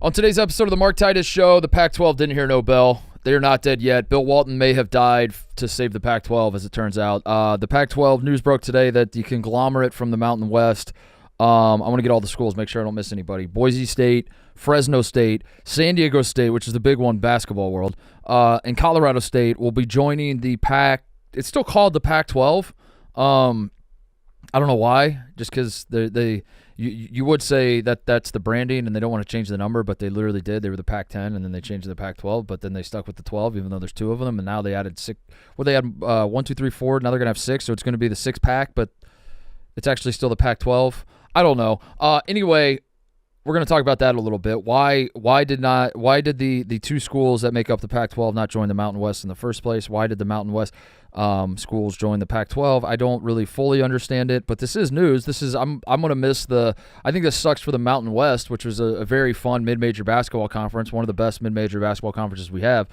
On today's episode of the Mark Titus Show, the Pac-12 didn't hear no bell. They are not dead yet. Bill Walton may have died to save the Pac-12, as it turns out. The Pac-12 news broke today that the conglomerate from the Mountain West, I want to get all the schools, make sure I don't miss anybody. Boise State, Fresno State, San Diego State, which is the big one basketball world, and Colorado State will be joining the Pac. It's still called the Pac-12. I don't know why, just because you would say that that's the branding and they don't want to change the number, but they literally did. They were the Pac-10 and then they changed to the Pac-12, but then they stuck with the 12 even though there's two of them, and now they added six. Well, they had 1, 2, 3, 4. Now they're going to have 6, so it's going to be the 6-pack, but it's actually still the Pac-12. I don't know. Anyway, we're going to talk about that a little bit. Why did the two schools that make up the Pac-12 not join the Mountain West in the first place? Why did the Mountain West schools join the Pac-12? I don't really fully understand it, but this is news. I'm going to miss I think this sucks for the Mountain West, which was a very fun mid-major basketball conference, one of the best mid-major basketball conferences we have.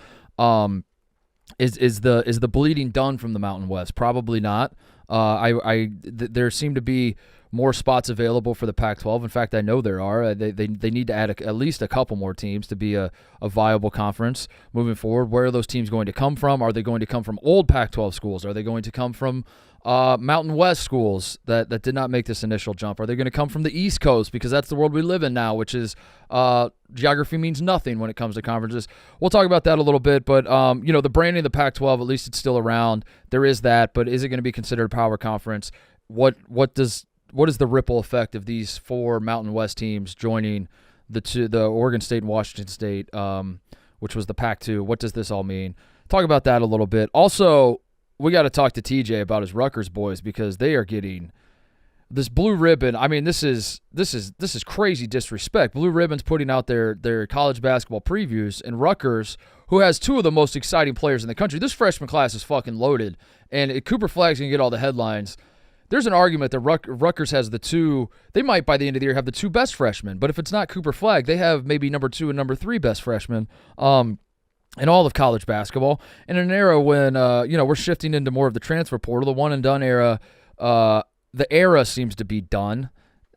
Is the bleeding done from the Mountain West? Probably not. There seem to be more spots available for the Pac-12. In fact, I know there are. They need to add at least a couple more teams to be a viable conference moving forward. Where are those teams going to come from? Are they going to come from old Pac-12 schools? Are they going to come from Mountain West schools that did not make this initial jump? Are they going to come from the East Coast? Because that's the world we live in now, which is geography means nothing when it comes to conferences. We'll talk about that a little bit, but the branding of the Pac-12, at least it's still around. There is that, but is it going to be considered a power conference? What is the ripple effect of these 4 Mountain West teams joining the Oregon State and Washington State, which was the Pac-2? What does this all mean? Talk about that a little bit. Also, we got to talk to TJ about his Rutgers boys because they are getting this blue ribbon. I mean, this is crazy disrespect. Blue Ribbon's putting out their college basketball previews, and Rutgers, who has 2 of the most exciting players in the country, this freshman class is fucking loaded, and Cooper Flagg's going to get all the headlines. There's an argument that Rutgers has the 2. They might, by the end of the year, have the 2 best freshmen. But if it's not Cooper Flagg, they have maybe number 2 and number 3 best freshmen in all of college basketball. In an era when we're shifting into more of the transfer portal, the one and done era, the era seems to be done.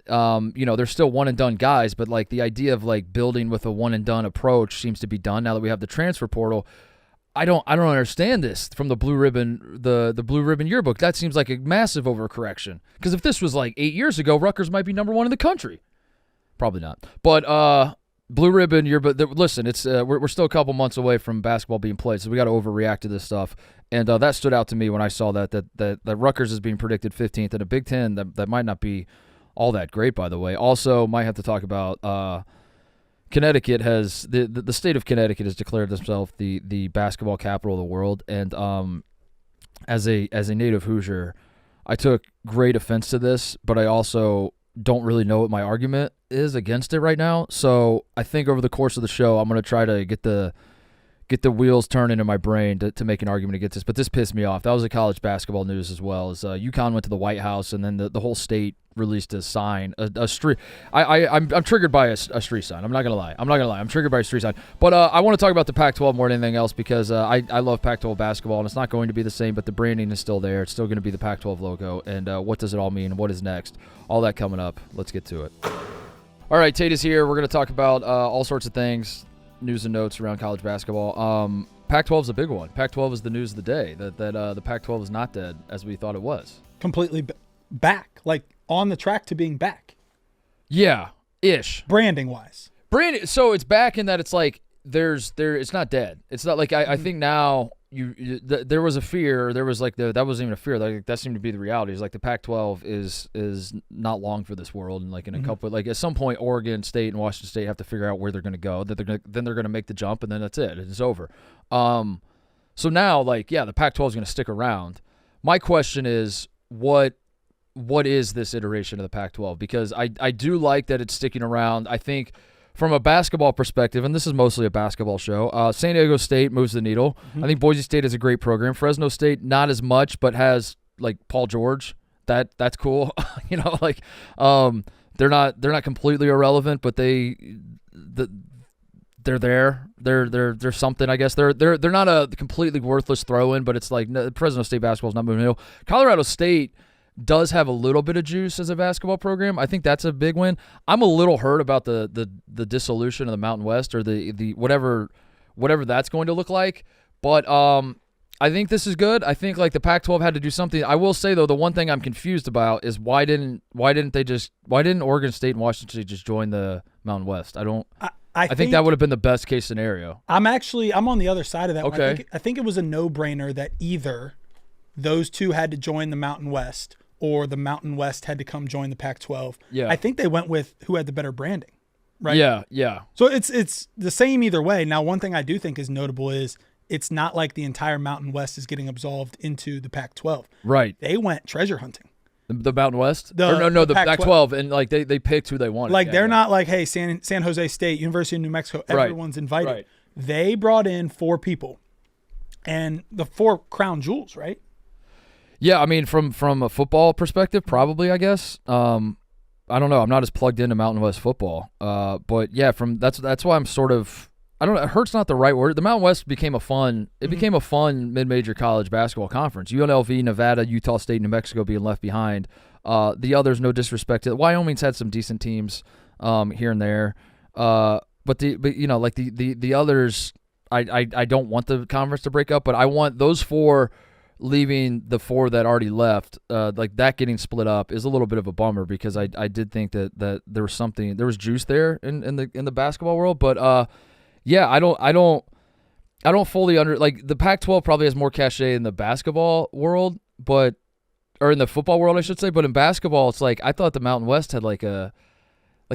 There's still one and done guys, but like the idea of like building with a one and done approach seems to be done now that we have the transfer portal. I don't understand this from the Blue Ribbon, the Blue Ribbon yearbook. That seems like a massive overcorrection. Because if this was like 8 years ago, Rutgers might be number 1 in the country. Probably not. But Blue Ribbon yearbook. Listen, it's we're still a couple months away from basketball being played, so we got to overreact to this stuff. And that stood out to me when I saw that Rutgers is being predicted 15th in a Big Ten. That might not be all that great, by the way. Also, might have to talk about. Connecticut has the state of Connecticut has declared themselves the basketball capital of the world, and as a native Hoosier, I took great offense to this, but I also don't really know what my argument is against it right now. So I think over the course of the show, I'm going to try to get the wheels turning in my brain to make an argument against this. But this pissed me off. That was the college basketball news as well. As UConn went to the White House, and then the whole state released a sign, a street. I'm triggered by a street sign. I'm not gonna lie. I'm triggered by a street sign. But I want to talk about the Pac-12 more than anything else because I love Pac-12 basketball, and it's not going to be the same, but the branding is still there. It's still going to be the Pac-12 logo. And what does it all mean? What is next? All that coming up. Let's get to it. All right, Tate is here. We're going to talk about all sorts of things, news and notes around college basketball. Pac-12 is a big one. Pac-12 is the news of the day. That the Pac-12 is not dead as we thought it was. Completely back, like on the track to being back. Yeah, ish. Branding wise. So it's back in that it's like it's not dead. It's not like I think now there was a fear. There was like that wasn't even a fear. Like that seemed to be the reality. It's like the Pac-12 is not long for this world, and like in a couple, like at some point, Oregon State and Washington State have to figure out where they're going to go. Then they're going to make the jump, and then that's it. It's over. So now, like, yeah, the Pac-12 is going to stick around. My question is, what is this iteration of the Pac-12? Because I do like that it's sticking around. I think from a basketball perspective, and this is mostly a basketball show, San Diego State moves the needle. I think Boise State is a great program. Fresno State, not as much, but has like Paul George. That's cool. They're not completely irrelevant, but they're there. They're something, I guess. They're not a completely worthless throw-in, but it's like Fresno State basketball is not moving the needle. Colorado State does have a little bit of juice as a basketball program. I think that's a big win. I'm a little hurt about the dissolution of the Mountain West or the whatever that's going to look like. But I think this is good. I think like the Pac-12 had to do something. I will say though, the one thing I'm confused about is why didn't Oregon State and Washington State just join the Mountain West? I think that would have been the best case scenario. I'm on the other side of that. Okay. One. I think it was a no-brainer that either those two had to join the Mountain West or the Mountain West had to come join the Pac-12. Yeah. I think they went with who had the better branding. Right? Yeah. So it's the same either way. Now, one thing I do think is notable is it's not like the entire Mountain West is getting absolved into the Pac-12. Right. They went treasure hunting. The Mountain West? The Pac-12, and like they picked who they wanted. Like they're not like, hey, San Jose State, University of New Mexico, everyone's invited. Right. They brought in 4 people, and the 4 crown jewels, right? Yeah, I mean, from a football perspective, probably, I guess. I don't know. I'm not as plugged into Mountain West football. But yeah, that's why I'm sort of, I don't know. Hurt's not the right word. The Mountain West became a fun mid-major college basketball conference. UNLV, Nevada, Utah State, New Mexico being left behind. The others, no disrespect to Wyoming's had some decent teams here and there. But the others, I don't want the conference to break up, but I want those 4 leaving the 4 that already left, like that getting split up is a little bit of a bummer because I did think that there was juice there in the basketball world, but yeah, I don't fully like the Pac-12 probably has more cachet in the basketball world, or in the football world I should say, but in basketball it's like I thought the Mountain West had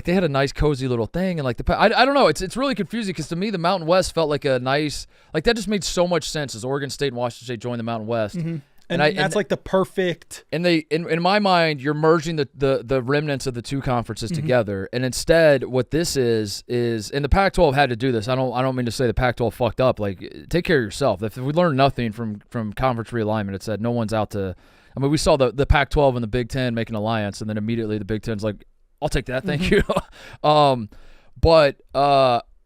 they had a nice cozy little thing, and like I don't know, it's really confusing because to me the Mountain West felt like a nice, like that just made so much sense as Oregon State and Washington State joined the Mountain West. Mm-hmm. And that's like the perfect. And they, in my mind, you're merging the remnants of the 2 conferences Mm-hmm. together. And instead, what this is, and the Pac-12 had to do this. I don't mean to say the Pac-12 fucked up. Like, take care of yourself. If we learned nothing from conference realignment, it said no one's out to. I mean, we saw the Pac-12 and the Big Ten make an alliance, and then immediately the Big Ten's like, I'll take that, thank you. But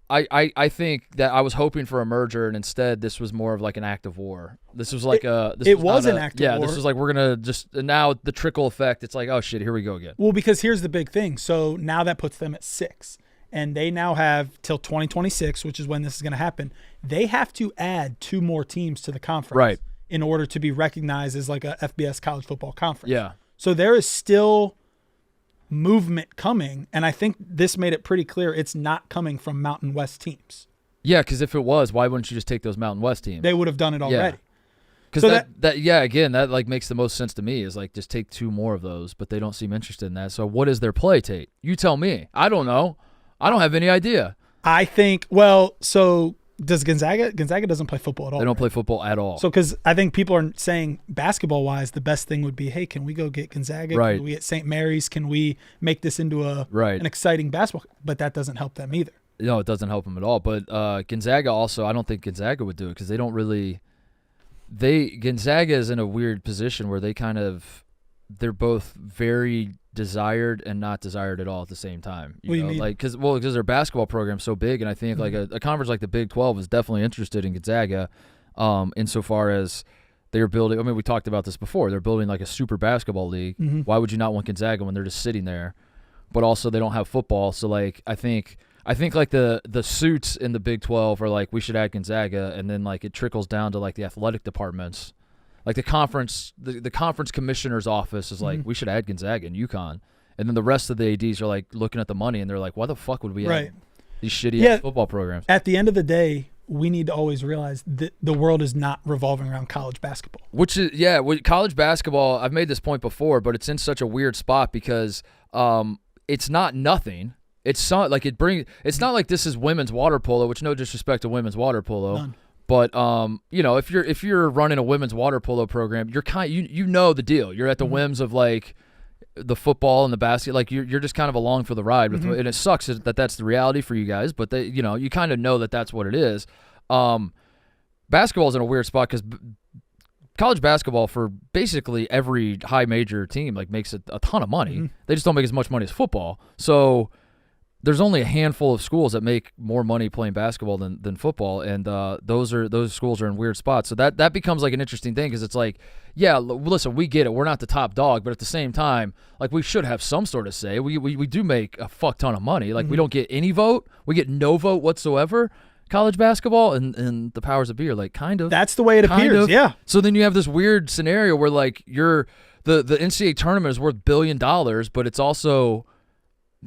I think that I was hoping for a merger, and instead this was more of like an act of war. This was like it was an act of war. Yeah, this was like we're gonna just, and now the trickle effect. It's like, oh shit, here we go again. Well, because here's the big thing. So now that puts them at 6, and they now have till 2026, which is when this is going to happen. They have to add 2 more teams to the conference, right, in order to be recognized as like a FBS college football conference. Yeah. So there is still movement coming, and I think this made it pretty clear it's not coming from Mountain West teams. Yeah, because if it was, why wouldn't you just take those Mountain West teams? They would have done it already. Because that like makes the most sense to me is like just take 2 more of those, but they don't seem interested in that. So what is their play, Tate? You tell me. I don't know. I don't have any idea. I think, so does Gonzaga doesn't play football at all. They don't play football at all. So because I think people are saying basketball-wise, the best thing would be, hey, can we go get Gonzaga? Right. Can we get St. Mary's? Can we make this into an exciting basketball? But that doesn't help them either. No, it doesn't help them at all. But Gonzaga also, I don't think Gonzaga would do it because they don't really – Gonzaga is in a weird position where they're both very desired and not desired at all at the same time. What do you mean? Like, because their basketball program's so big, and I think like a conference like the Big 12 is definitely interested in Gonzaga, insofar as they're building. I mean, we talked about this before. They're building like a super basketball league. Mm-hmm. Why would you not want Gonzaga when they're just sitting there? But also they don't have football, so like I think like the suits in the Big 12 are like we should add Gonzaga, and then like it trickles down to like the athletic departments. Like the conference commissioner's office is like, we should add Gonzaga and UConn. And then the rest of the ADs are like looking at the money and they're like, why the fuck would we add these shitty football programs? At the end of the day, we need to always realize that the world is not revolving around college basketball. Which is, college basketball, I've made this point before, but it's in such a weird spot because it's not nothing. It's not like it's not like this is women's water polo, which no disrespect to women's water polo. None. But if you're running a women's water polo program, you're you know the deal. You're at the whims of like the football and the basket. Like you're just kind of along for the ride with, and it sucks that that's the reality for you guys. But you kind of know that that's what it is. Basketball's in a weird spot because college basketball for basically every high major team like makes a ton of money. They just don't make as much money as football. So there's only a handful of schools that make more money playing basketball than football, and those schools are in weird spots. So that becomes like an interesting thing because it's like, yeah, listen, we get it. We're not the top dog, but at the same time, like we should have some sort of say. We do make a fuck ton of money. Like we don't get any vote. We get no vote whatsoever. College basketball and the powers that be are like kind of. That's the way it appears. Yeah. So then you have this weird scenario where like the NCAA tournament is worth $1 billion, but it's also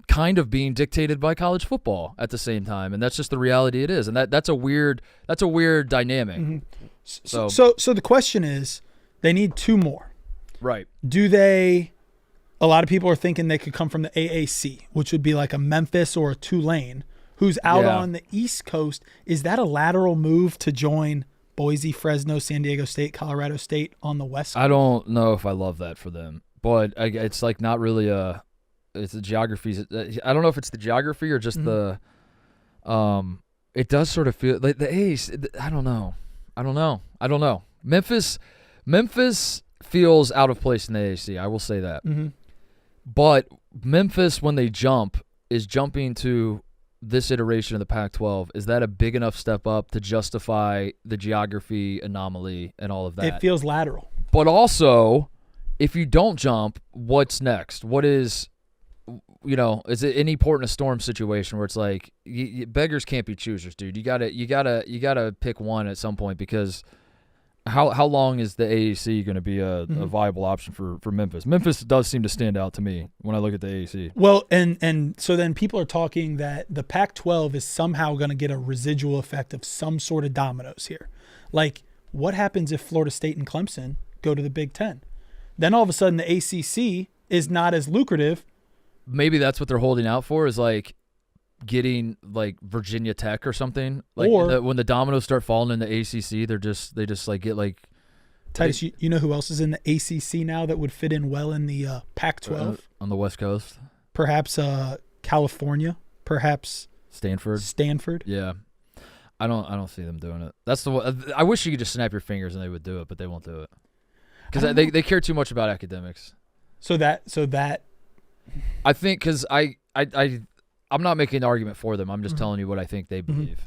kind of being dictated by college football at the same time, and that's just the reality it is, and that's a weird dynamic. So the question is, they need 2 more, right? Do they? A lot of people are thinking they could come from the AAC, which would be like a Memphis or a Tulane, who's out on the East Coast. Is that a lateral move to join Boise, Fresno, San Diego State, Colorado State on the West Coast? I don't know if I love that for them, but it's like not really a. It's the geography. I don't know if it's the geography or just the. It does sort of feel like the Ace. I don't know. Memphis feels out of place in the AAC. I will say that. But Memphis, when they jump, is jumping to this iteration of the Pac-12. Is that a big enough step up to justify the geography anomaly and all of that? It feels lateral. But also, if you don't jump, what's next? What is? Is it any port in a storm situation where it's like beggars can't be choosers, dude? You gotta pick one at some point because how long is the AAC going to be a viable option for Memphis? Memphis does seem to stand out to me when I look at the AAC. Well, and so then people are talking that the Pac-12 is somehow going to get a residual effect of some sort of dominoes here. Like, what happens if Florida State and Clemson go to the Big Ten? Then all of a sudden the ACC is not as lucrative. Maybe that's what they're holding out for, is like getting like Virginia Tech or something. Like when the dominoes start falling in the ACC, they just like get like. Titus, you know who else is in the ACC now that would fit in well in the Pac-12 on the West Coast? Perhaps California. Perhaps Stanford. Yeah, I don't see them doing it. That's the one. I wish you could just snap your fingers and they would do it, but they won't do it because they care too much about academics. So that. I think because I'm not making an argument for them. I'm just telling you what I think they believe.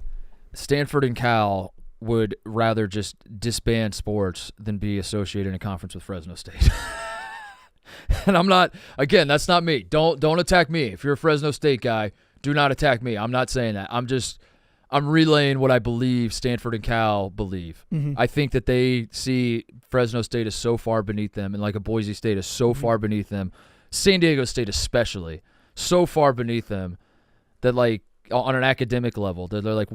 Stanford and Cal would rather just disband sports than be associated in a conference with Fresno State. And I'm not. Again, that's not me. Don't attack me. If you're a Fresno State guy, do not attack me. I'm not saying that. I'm relaying what I believe Stanford and Cal believe. I think that they see Fresno State as so far beneath them, and like a Boise State is so far beneath them. San Diego State especially, so far beneath them that like on an academic level, they're like,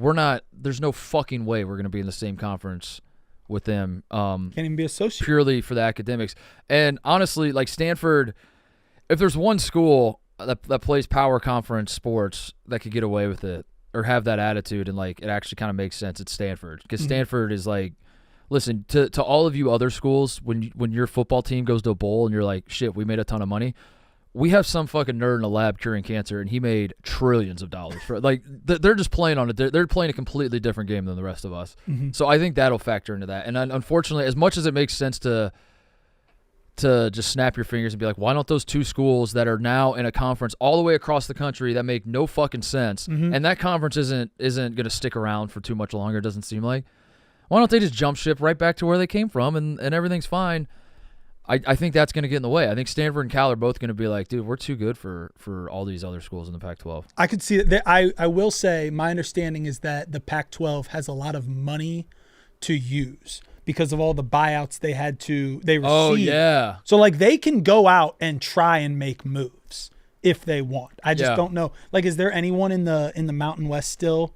there's no fucking way we're going to be in the same conference with them. Can't even be associated. Purely for the academics. And honestly, like Stanford, if there's one school that plays power conference sports that could get away with it or have that attitude and like it actually kind of makes sense, it's Stanford. Because Stanford is like, listen, to all of you other schools, when your football team goes to a bowl and you're like, shit, we made a ton of money. We have some fucking nerd in a lab curing cancer, and he made trillions of dollars. Like they're just playing on it. They're playing a completely different game than the rest of us. So I think that'll factor into that. And unfortunately, as much as it makes sense to just snap your fingers and be like, why don't those 2 schools that are now in a conference all the way across the country that make no fucking sense, and that conference isn't going to stick around for too much longer, it doesn't seem like. Why don't they just jump ship right back to where they came from and everything's fine? I think that's going to get in the way. I think Stanford and Cal are both going to be like, dude, we're too good for all these other schools in the Pac-12. I could see that. I will say my understanding is that the Pac-12 has a lot of money to use because of all the buyouts they received. Oh, yeah. So, like, they can go out and try and make moves if they want. I just don't know. Like, is there anyone in the Mountain West still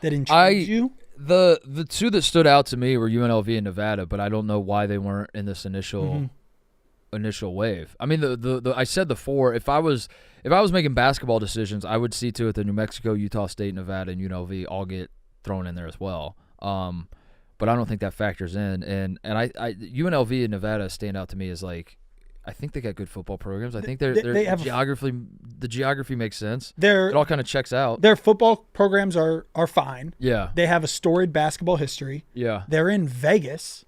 that intrigues you? The 2 that stood out to me were UNLV and Nevada, but I don't know why they weren't in this initial wave. I mean, the I said the 4. If I was making basketball decisions, I would see to it that New Mexico, Utah State, Nevada, and UNLV all get thrown in there as well. But I don't think that factors in. And I UNLV and Nevada stand out to me as like, I think they got good football programs. I think they have the geography makes sense. It all kind of checks out. Their football programs are fine. Yeah. They have a storied basketball history. Yeah. They're in Vegas.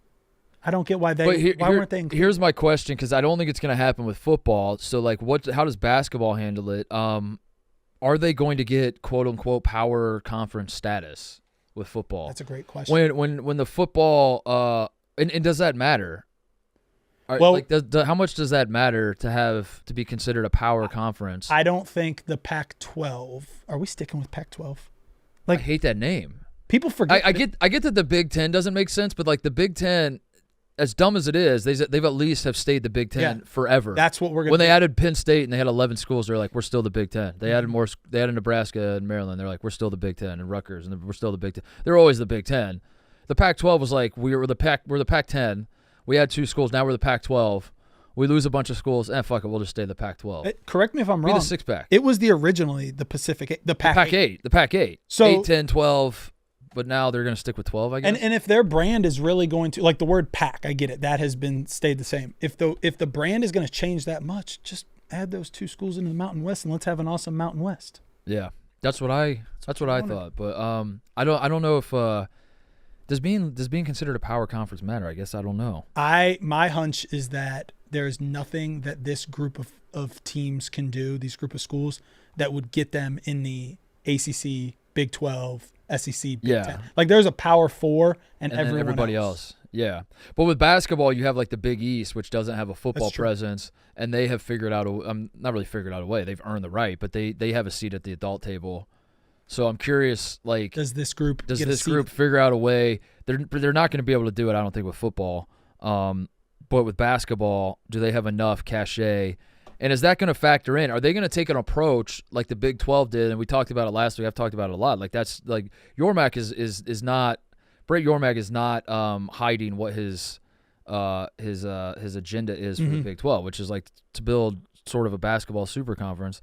I don't get why weren't they included? Here's my question, because I don't think it's going to happen with football. So like, how does basketball handle it? are they going to get quote unquote power conference status with football? That's a great question. When the football and does that matter? Well, like how much does that matter to be considered a power conference? I don't think the Pac-12. Are we sticking with Pac-12? I hate that name. People forget. I get that the Big Ten doesn't make sense, but like the Big Ten, as dumb as it is, they've at least have stayed the Big Ten forever. That's what we're gonna. When they added Penn State and they had 11 schools, they're like, we're still the Big Ten. They added more. They added Nebraska and Maryland. They're like, we're still the Big Ten, and Rutgers, and we're still the Big Ten. They're always the Big Ten. The Pac-12 was like, we're the Pac-10. We had 2 schools. Now we're the Pac-12. We lose a bunch of schools. Fuck it, we'll just stay the Pac-12. Correct me if I'm wrong. Be the six-pack. It was originally the Pacific, the Pac-8. The Pac-8. So 8, 10, 12, but now they're going to stick with 12, I guess. And if their brand is really going to, like the word Pac, I get it. That has been stayed the same. If the brand is going to change that much, just add those 2 schools into the Mountain West and let's have an awesome Mountain West. Yeah, that's what I thought. But I don't know if does being considered a power conference matter. I guess I don't know. My hunch is that there is nothing that this group of teams can do, these group of schools, that would get them in the ACC, Big 12, SEC, Big 10. Like there's a Power 4 and everybody else. Yeah. But with basketball, you have like the Big East, which doesn't have a football presence, and they have figured out not really figured out a way. They've earned the right, but they have a seat at the adult table. So I'm curious, like, does this group figure out a way? They're not going to be able to do it, I don't think, with football. But with basketball, do they have enough cachet? And is that going to factor in? Are they going to take an approach like the Big 12 did? And we talked about it last week. I've talked about it a lot. Like that's like Yormark is not Brett Yormark is not hiding what his agenda is for the Big 12, which is like to build sort of a basketball super conference.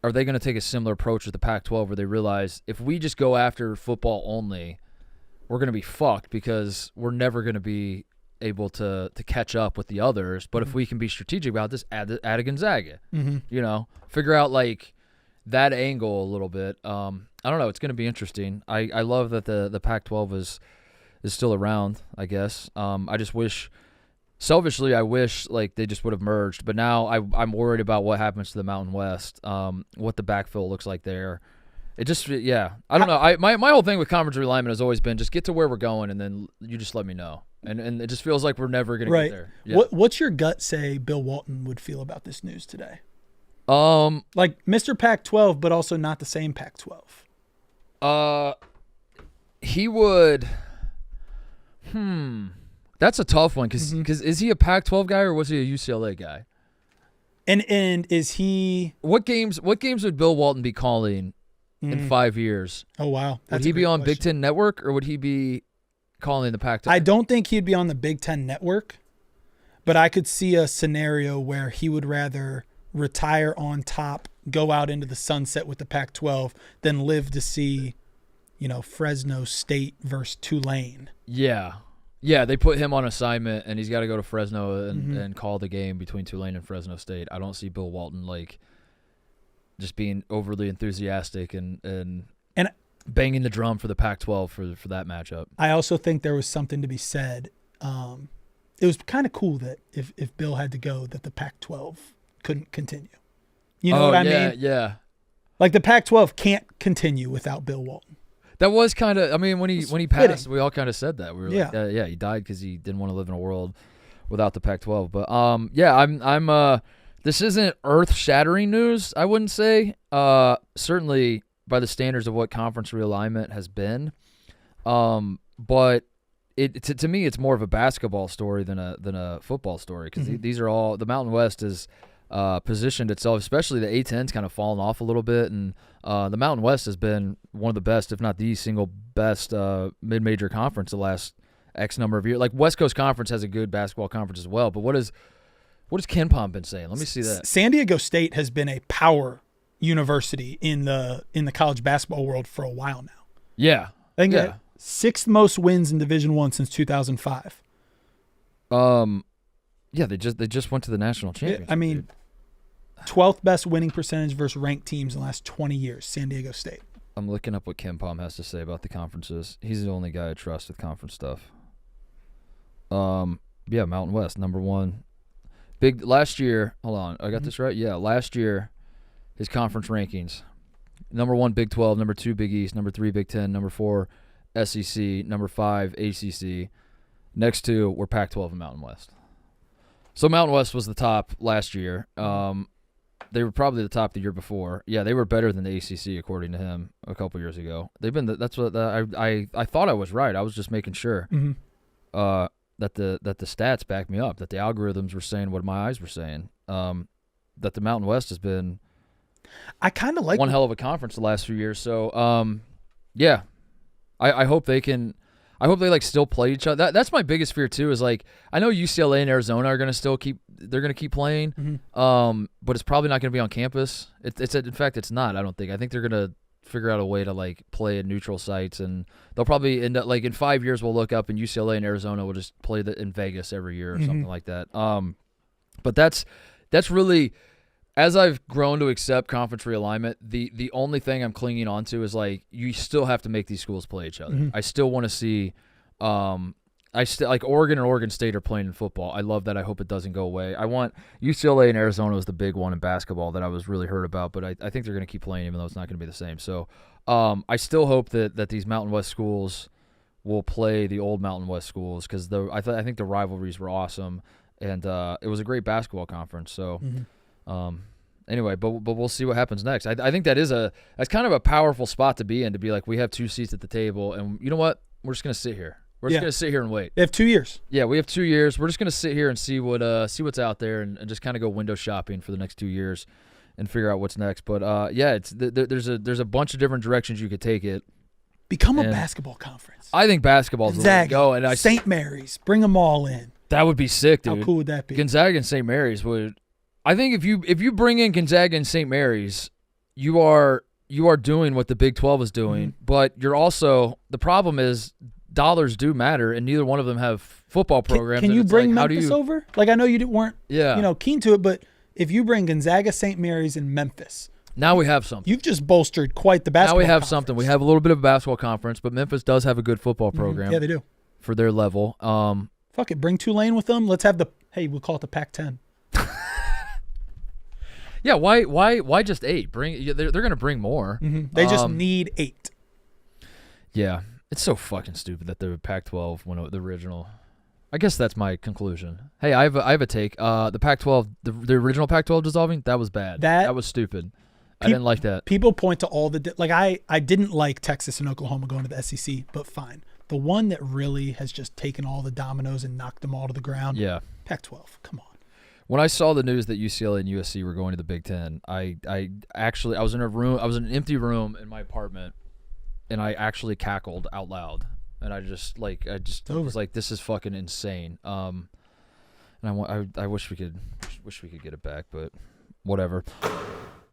Are they going to take a similar approach with the Pac-12 where they realize if we just go after football only, we're going to be fucked because we're never going to be able to catch up with the others. But if we can be strategic about this, add a Gonzaga. You know, figure out like that angle a little bit. I don't know. It's going to be interesting. I love that the Pac-12 is still around, I guess. I just wish, selfishly, I wish like they just would have merged. But now I'm worried about what happens to the Mountain West, what the backfill looks like there. It just, I don't know. My whole thing with conference realignment has always been just get to where we're going, and then you just let me know. And it just feels like we're never going to get there. Yeah. What's your gut say Bill Walton would feel about this news today? Like Mr. Pac-12, but also not the same Pac-12. He would. That's a tough one because is he a Pac-12 guy or was he a UCLA guy? And is he? What games would Bill Walton be calling in 5 years? Oh wow, would he be on Big Ten Network or would he be calling the Pac-12? I don't think he'd be on the Big Ten Network, but I could see a scenario where he would rather retire on top, go out into the sunset with the Pac-12, than live to see, Fresno State versus Tulane. Yeah, they put him on assignment, and he's got to go to Fresno and call the game between Tulane and Fresno State. I don't see Bill Walton like just being overly enthusiastic and banging the drum for the Pac-12 for that matchup. I also think there was something to be said. It was kind of cool that if Bill had to go, that the Pac-12 couldn't continue. You know what I mean? Yeah. Like the Pac-12 can't continue without Bill Walton. That was kind of, I mean, when he passed, we all kind of said that. We were like, he died because he didn't want to live in a world without the Pac-12. But I'm this isn't earth-shattering news, I wouldn't say. Certainly by the standards of what conference realignment has been. But to me, it's more of a basketball story than a football story because these are all, the Mountain West is positioned itself, especially the A-10's kind of fallen off a little bit, and the Mountain West has been one of the best, if not the single best mid-major conference the last X number of years. Like West Coast Conference has a good basketball conference as well, but what has Ken Pom been saying? Let me see that. San Diego State has been a power university in the college basketball world for a while now. Yeah. I think sixth most wins in Division I since 2005. Yeah, they just went to the national championship. I mean, 12th best winning percentage versus ranked teams in the last 20 years, San Diego State. I'm looking up what Ken Pom has to say about the conferences. He's the only guy I trust with conference stuff. Mountain West, number one. Big last year, hold on, I got this right? Yeah, last year, his conference rankings. Number 1, Big 12. Number 2, Big East. Number 3, Big 10. Number 4, SEC. Number 5, ACC. Next 2 were Pac-12 and Mountain West. So Mountain West was the top last year. They were probably the top the year before. Yeah, they were better than the ACC according to him a couple years ago. They've been. That's what I thought I was right. I was just making sure that the stats back me up. That the algorithms were saying what my eyes were saying. That the Mountain West has been. I kind of like one hell of a conference the last few years. So yeah, I hope they can. I hope they still play each other. That's my biggest fear too. Is I know UCLA and Arizona are going to still keep. They're going to keep playing. But it's probably not going to be on campus. It's in fact it's not. I don't think. I think they're going to figure out a way to play at neutral sites, and they'll probably end up in 5 years we'll look up and UCLA and Arizona will just play in Vegas every year or something like that. But that's really. As I've grown to accept conference realignment, the only thing I'm clinging on to is you still have to make these schools play each other. I still want to see, Oregon and Oregon State are playing in football. I love that. I hope it doesn't go away. I want UCLA and Arizona was the big one in basketball that I was really hurt about, but I think they're going to keep playing even though it's not going to be the same. So I still hope that these Mountain West schools will play the old Mountain West schools because I think the rivalries were awesome and it was a great basketball conference. So. Anyway, but we'll see what happens next. I think that's kind of a powerful spot to be in, to be we have 2 seats at the table, and you know what? We're just gonna sit here. We're just gonna sit here and wait. They have 2 years. Yeah, we have 2 years. We're just gonna sit here and see what's out there, and just kind of go window shopping for the next 2 years, and figure out what's next. But yeah, there's a bunch of different directions you could take it. Become a basketball conference. I think basketball's the way to go. And St. Mary's, bring them all in. That would be sick, dude. How cool would that be? Gonzaga and St. Mary's would. I think if you bring in Gonzaga and St. Mary's, you are doing what the Big 12 is doing, but you're also – the problem is dollars do matter, and neither one of them have football programs. Can you bring Memphis over? I know you weren't keen to it, but if you bring Gonzaga, St. Mary's, and Memphis – now we have something. You've just bolstered quite the basketball Now we have conference. something. We have a little bit of a basketball conference, but Memphis does have a good football program. Yeah, they do. For their level. Fuck it. Bring Tulane with them. Let's have we'll call it the Pac-10. Yeah, why just 8? They're going to bring more. They just need 8. Yeah, it's so fucking stupid that the Pac-12 went the original. I guess that's my conclusion. Hey, I have a take. The Pac-12, the original Pac-12 dissolving, that was bad. That was stupid. I didn't like that. People point to all the I didn't like Texas and Oklahoma going to the SEC, but fine. The one that really has just taken all the dominoes and knocked them all to the ground. Yeah, Pac-12. Come on. When I saw the news that UCLA and USC were going to the Big Ten, I was in an empty room in my apartment, and I actually cackled out loud, and I was like, this is fucking insane. And I wish we could get it back, but whatever.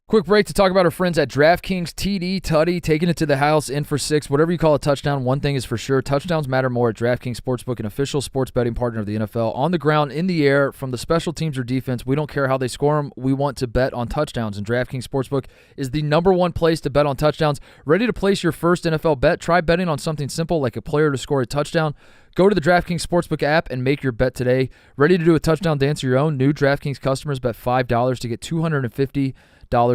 Quick break to talk about our friends at DraftKings. TD, Tutty, taking it to the house, in for 6, whatever you call a touchdown. One thing is for sure, touchdowns matter more at DraftKings Sportsbook, an official sports betting partner of the NFL. On the ground, in the air, from the special teams or defense, we don't care how they score them. We want to bet on touchdowns, and DraftKings Sportsbook is the #1 place to bet on touchdowns. Ready to place your first NFL bet? Try betting on something simple like a player to score a touchdown. Go to the DraftKings Sportsbook app and make your bet today. Ready to do a touchdown dance of your own? New DraftKings customers bet $5 to get $250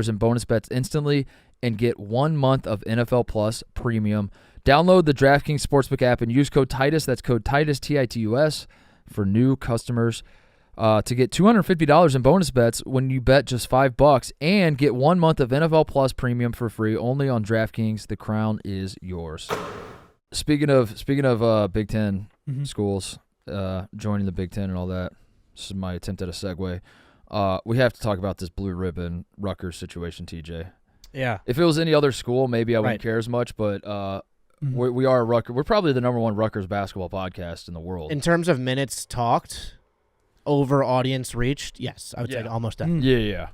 in bonus bets instantly and get 1 month of NFL Plus Premium. Download the DraftKings Sportsbook app and use code Titus. That's code Titus, Titus, for new customers to get $250 in bonus bets when you bet just $5 and get 1 month of NFL Plus Premium for free only on DraftKings. The crown is yours. Speaking of Big Ten schools joining the Big Ten and all that, this is my attempt at a segue. We have to talk about this blue ribbon Rutgers situation, TJ. Yeah. If it was any other school, maybe I wouldn't care as much, but we are Rutgers. We're probably the #1 Rutgers basketball podcast in the world. In terms of minutes talked, over audience reached, yes, I would say almost that. Yeah.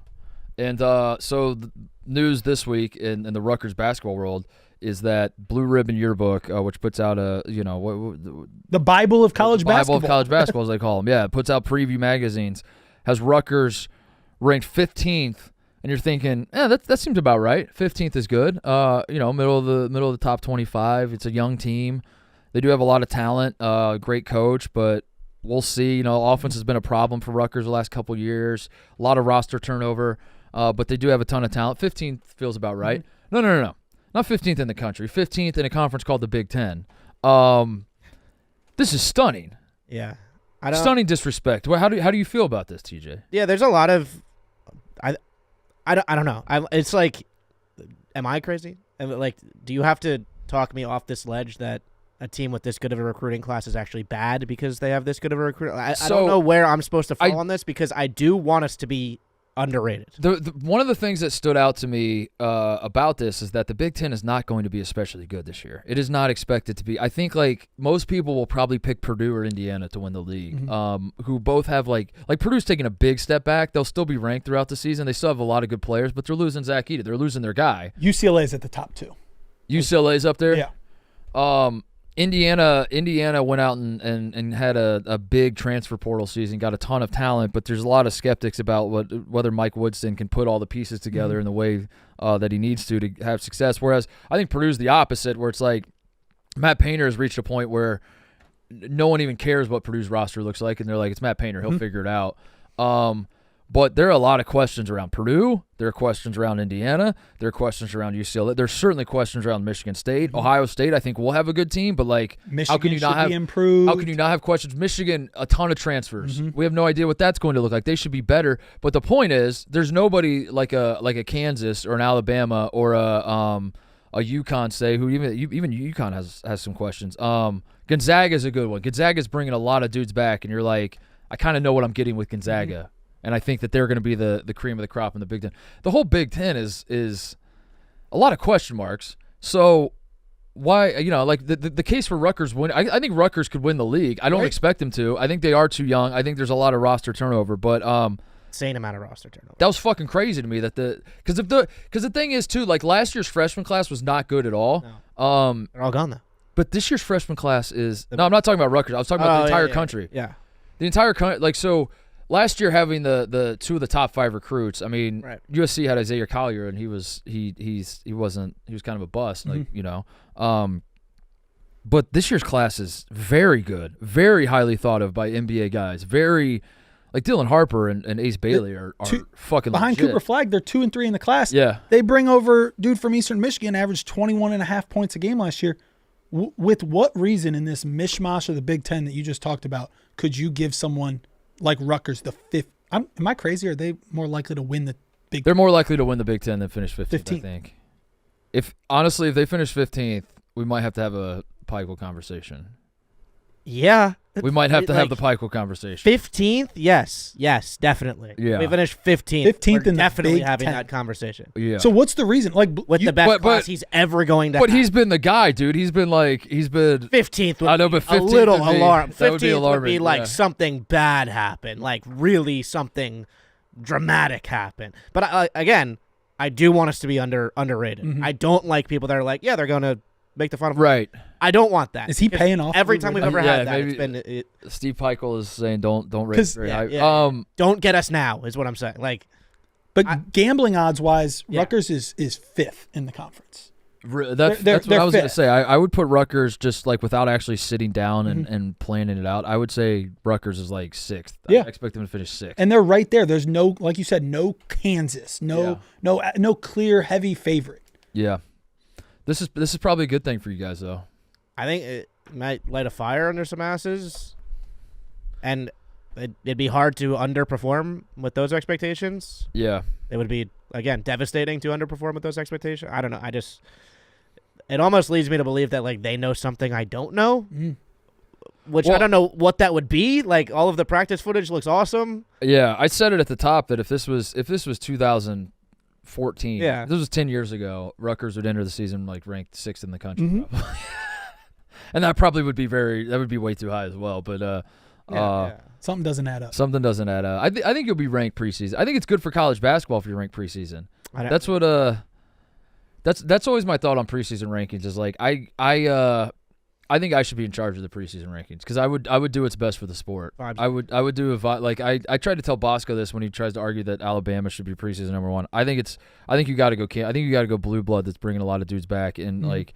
And so the news this week in the Rutgers basketball world is that Blue Ribbon Yearbook, which puts out the Bible of college basketball. Bible of college basketball, as they call them. Yeah, it puts out preview magazines. Has Rutgers ranked 15th, and you're thinking, that seems about right. 15th is good. Middle of the top 25. It's a young team. They do have a lot of talent. Great coach, but we'll see. Offense has been a problem for Rutgers the last couple years. A lot of roster turnover, but they do have a ton of talent. 15th feels about right. No. Not 15th in the country. 15th in a conference called the Big Ten. This is stunning. Yeah. Stunning disrespect. How do you feel about this, TJ? Yeah, there's a lot of I don't know. It's like, am I crazy? Like, do you have to talk me off this ledge that a team with this good of a recruiting class is actually bad because they have this good of a recruiting? I don't know where I'm supposed to fall on this, because I do want us to be underrated. One of the things that stood out to me about this is that the Big Ten is not going to be especially good this year. It is not expected to be. I think like most people will probably pick Purdue or Indiana to win the league, who both have like Purdue's taking a big step back. They'll still be ranked throughout the season. They still have a lot of good players, but they're losing Zach Edey. They're losing their guy. UCLA's at the top 2. UCLA's up there? Yeah. Indiana went out and had a big transfer portal season, got a ton of talent, but there's a lot of skeptics about whether Mike Woodson can put all the pieces together in the way that he needs to have success. Whereas I think Purdue's the opposite, where it's like Matt Painter has reached a point where no one even cares what Purdue's roster looks like, and they're like, it's Matt Painter, he'll figure it out. But there are a lot of questions around Purdue. There are questions around Indiana. There are questions around UCLA. There's certainly questions around Michigan State. Ohio State, I think, will have a good team, but like, Michigan how can you not have improved? How can you not have questions? Michigan, a ton of transfers. We have no idea what that's going to look like. They should be better. But the point is, there's nobody like a Kansas or an Alabama or a UConn, say, who even UConn has some questions. Gonzaga is a good one. Gonzaga's bringing a lot of dudes back, and you're like, I kind of know what I'm getting with Gonzaga. And I think that they're going to be the cream of the crop in the Big Ten. The whole Big Ten is a lot of question marks. So why, like the case for Rutgers win, I think Rutgers could win the league. I don't expect them to. I think they are too young. I think there's a lot of roster turnover, but insane amount of roster turnover. That was fucking crazy to me because the thing is too, like last year's freshman class was not good at all. No. They're all gone though. But this year's freshman class is no, I'm not talking about Rutgers. I was talking about the entire country. Yeah. The entire country, like so. Last year, having the two of the top 5 recruits, I mean, USC had Isaiah Collier, and he was kind of a bust, but this year's class is very good, very highly thought of by NBA guys, very like Dylan Harper and Ace Bailey are fucking behind legit. Cooper Flagg. They're 2 and 3 in the class. Yeah, they bring over dude from Eastern Michigan, averaged 21.5 points a game last year. With what reason in this mishmash of the Big Ten that you just talked about could you give someone like Rutgers the 5th? Am I crazy? Or are they more likely to win the Big Ten? They're more likely to win the Big Ten than finish 15th, I think. If they finish 15th, we might have to have a Pikeville conversation. Yeah. We might have to have the Pikeville conversation. 15th? Yes, definitely. Yeah. We finished 15th. 15th We're in definitely the having Big that conversation. Yeah. So what's the reason? Like with the best class he's ever going to have. But he's been the guy, dude. He's been 15th would I know, but 15th a little would be, alarm. 15th would be like something bad happened, like really something dramatic happened. But again, I do want us to be underrated. I don't like people that are like, yeah, they're going to make the Final Four. Right. I don't want that. Is he paying off? Every time we've ever had that, maybe it's been Steve Peichel is saying don't rate very high. Don't get us now is what I'm saying. Like, but gambling odds wise, Rutgers is 5th in the conference. That's what I was going to say. I would put Rutgers just like without actually sitting down and planning it out. I would say Rutgers is like 6th. Yeah. I expect them to finish 6th. And they're right there. There's no, like you said, no Kansas, no clear heavy favorite. Yeah. This is probably a good thing for you guys though. I think it might light a fire under some asses, and it'd be hard to underperform with those expectations. Yeah. It would be, again, devastating to underperform with those expectations. I don't know. It almost leads me to believe that like they know something I don't know, which I don't know what that would be. Like all of the practice footage looks awesome. Yeah, I said it at the top that if this was 2014, this was 10 years ago, Rutgers would enter the season like ranked 6th in the country, probably. And that probably would be way too high as well. But something doesn't add up. Something doesn't add up. I think you'll be ranked preseason. I think it's good for college basketball if you're ranked preseason. That's what that's always my thought on preseason rankings. Is like I think I should be in charge of the preseason rankings because I would do what's best for the sport. I would do I tried to tell Bosco this when he tries to argue that Alabama should be preseason number 1. I think you got to go. I think you got to go blue blood. That's bringing a lot of dudes back and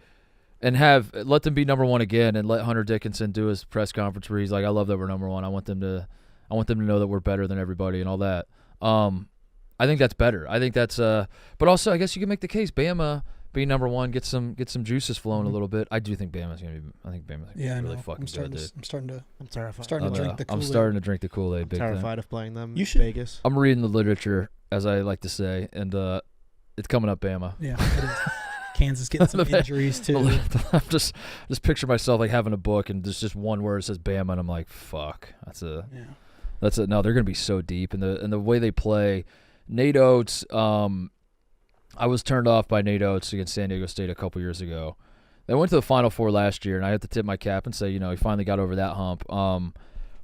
and let them be number 1 again, and let Hunter Dickinson do his press conference where he's like, I love that we're number 1. I want them to know that we're better than everybody and all that. I think that's better. I think that's but also I guess you can make the case Bama be number one, get some juices flowing a little bit. I do think Bama's gonna be. I think Bama's gonna be really fucking good, dude. I'm starting to I'm terrified. drink the Kool-Aid. I'm starting to drink the Kool-Aid. I'm terrified of playing them. You should. Vegas. I'm reading the literature, as I like to say, and it's coming up, Bama. Yeah, it is. Kansas getting some injuries too. I'm just picture myself like having a book and there's just one word that says Bama, and I'm like, fuck, that's it. No, they're gonna be so deep, and the way they play. Nate Oates, I was turned off by Nate Oates against San Diego State a couple years ago. They went to the Final Four last year, and I have to tip my cap and say, he finally got over that hump.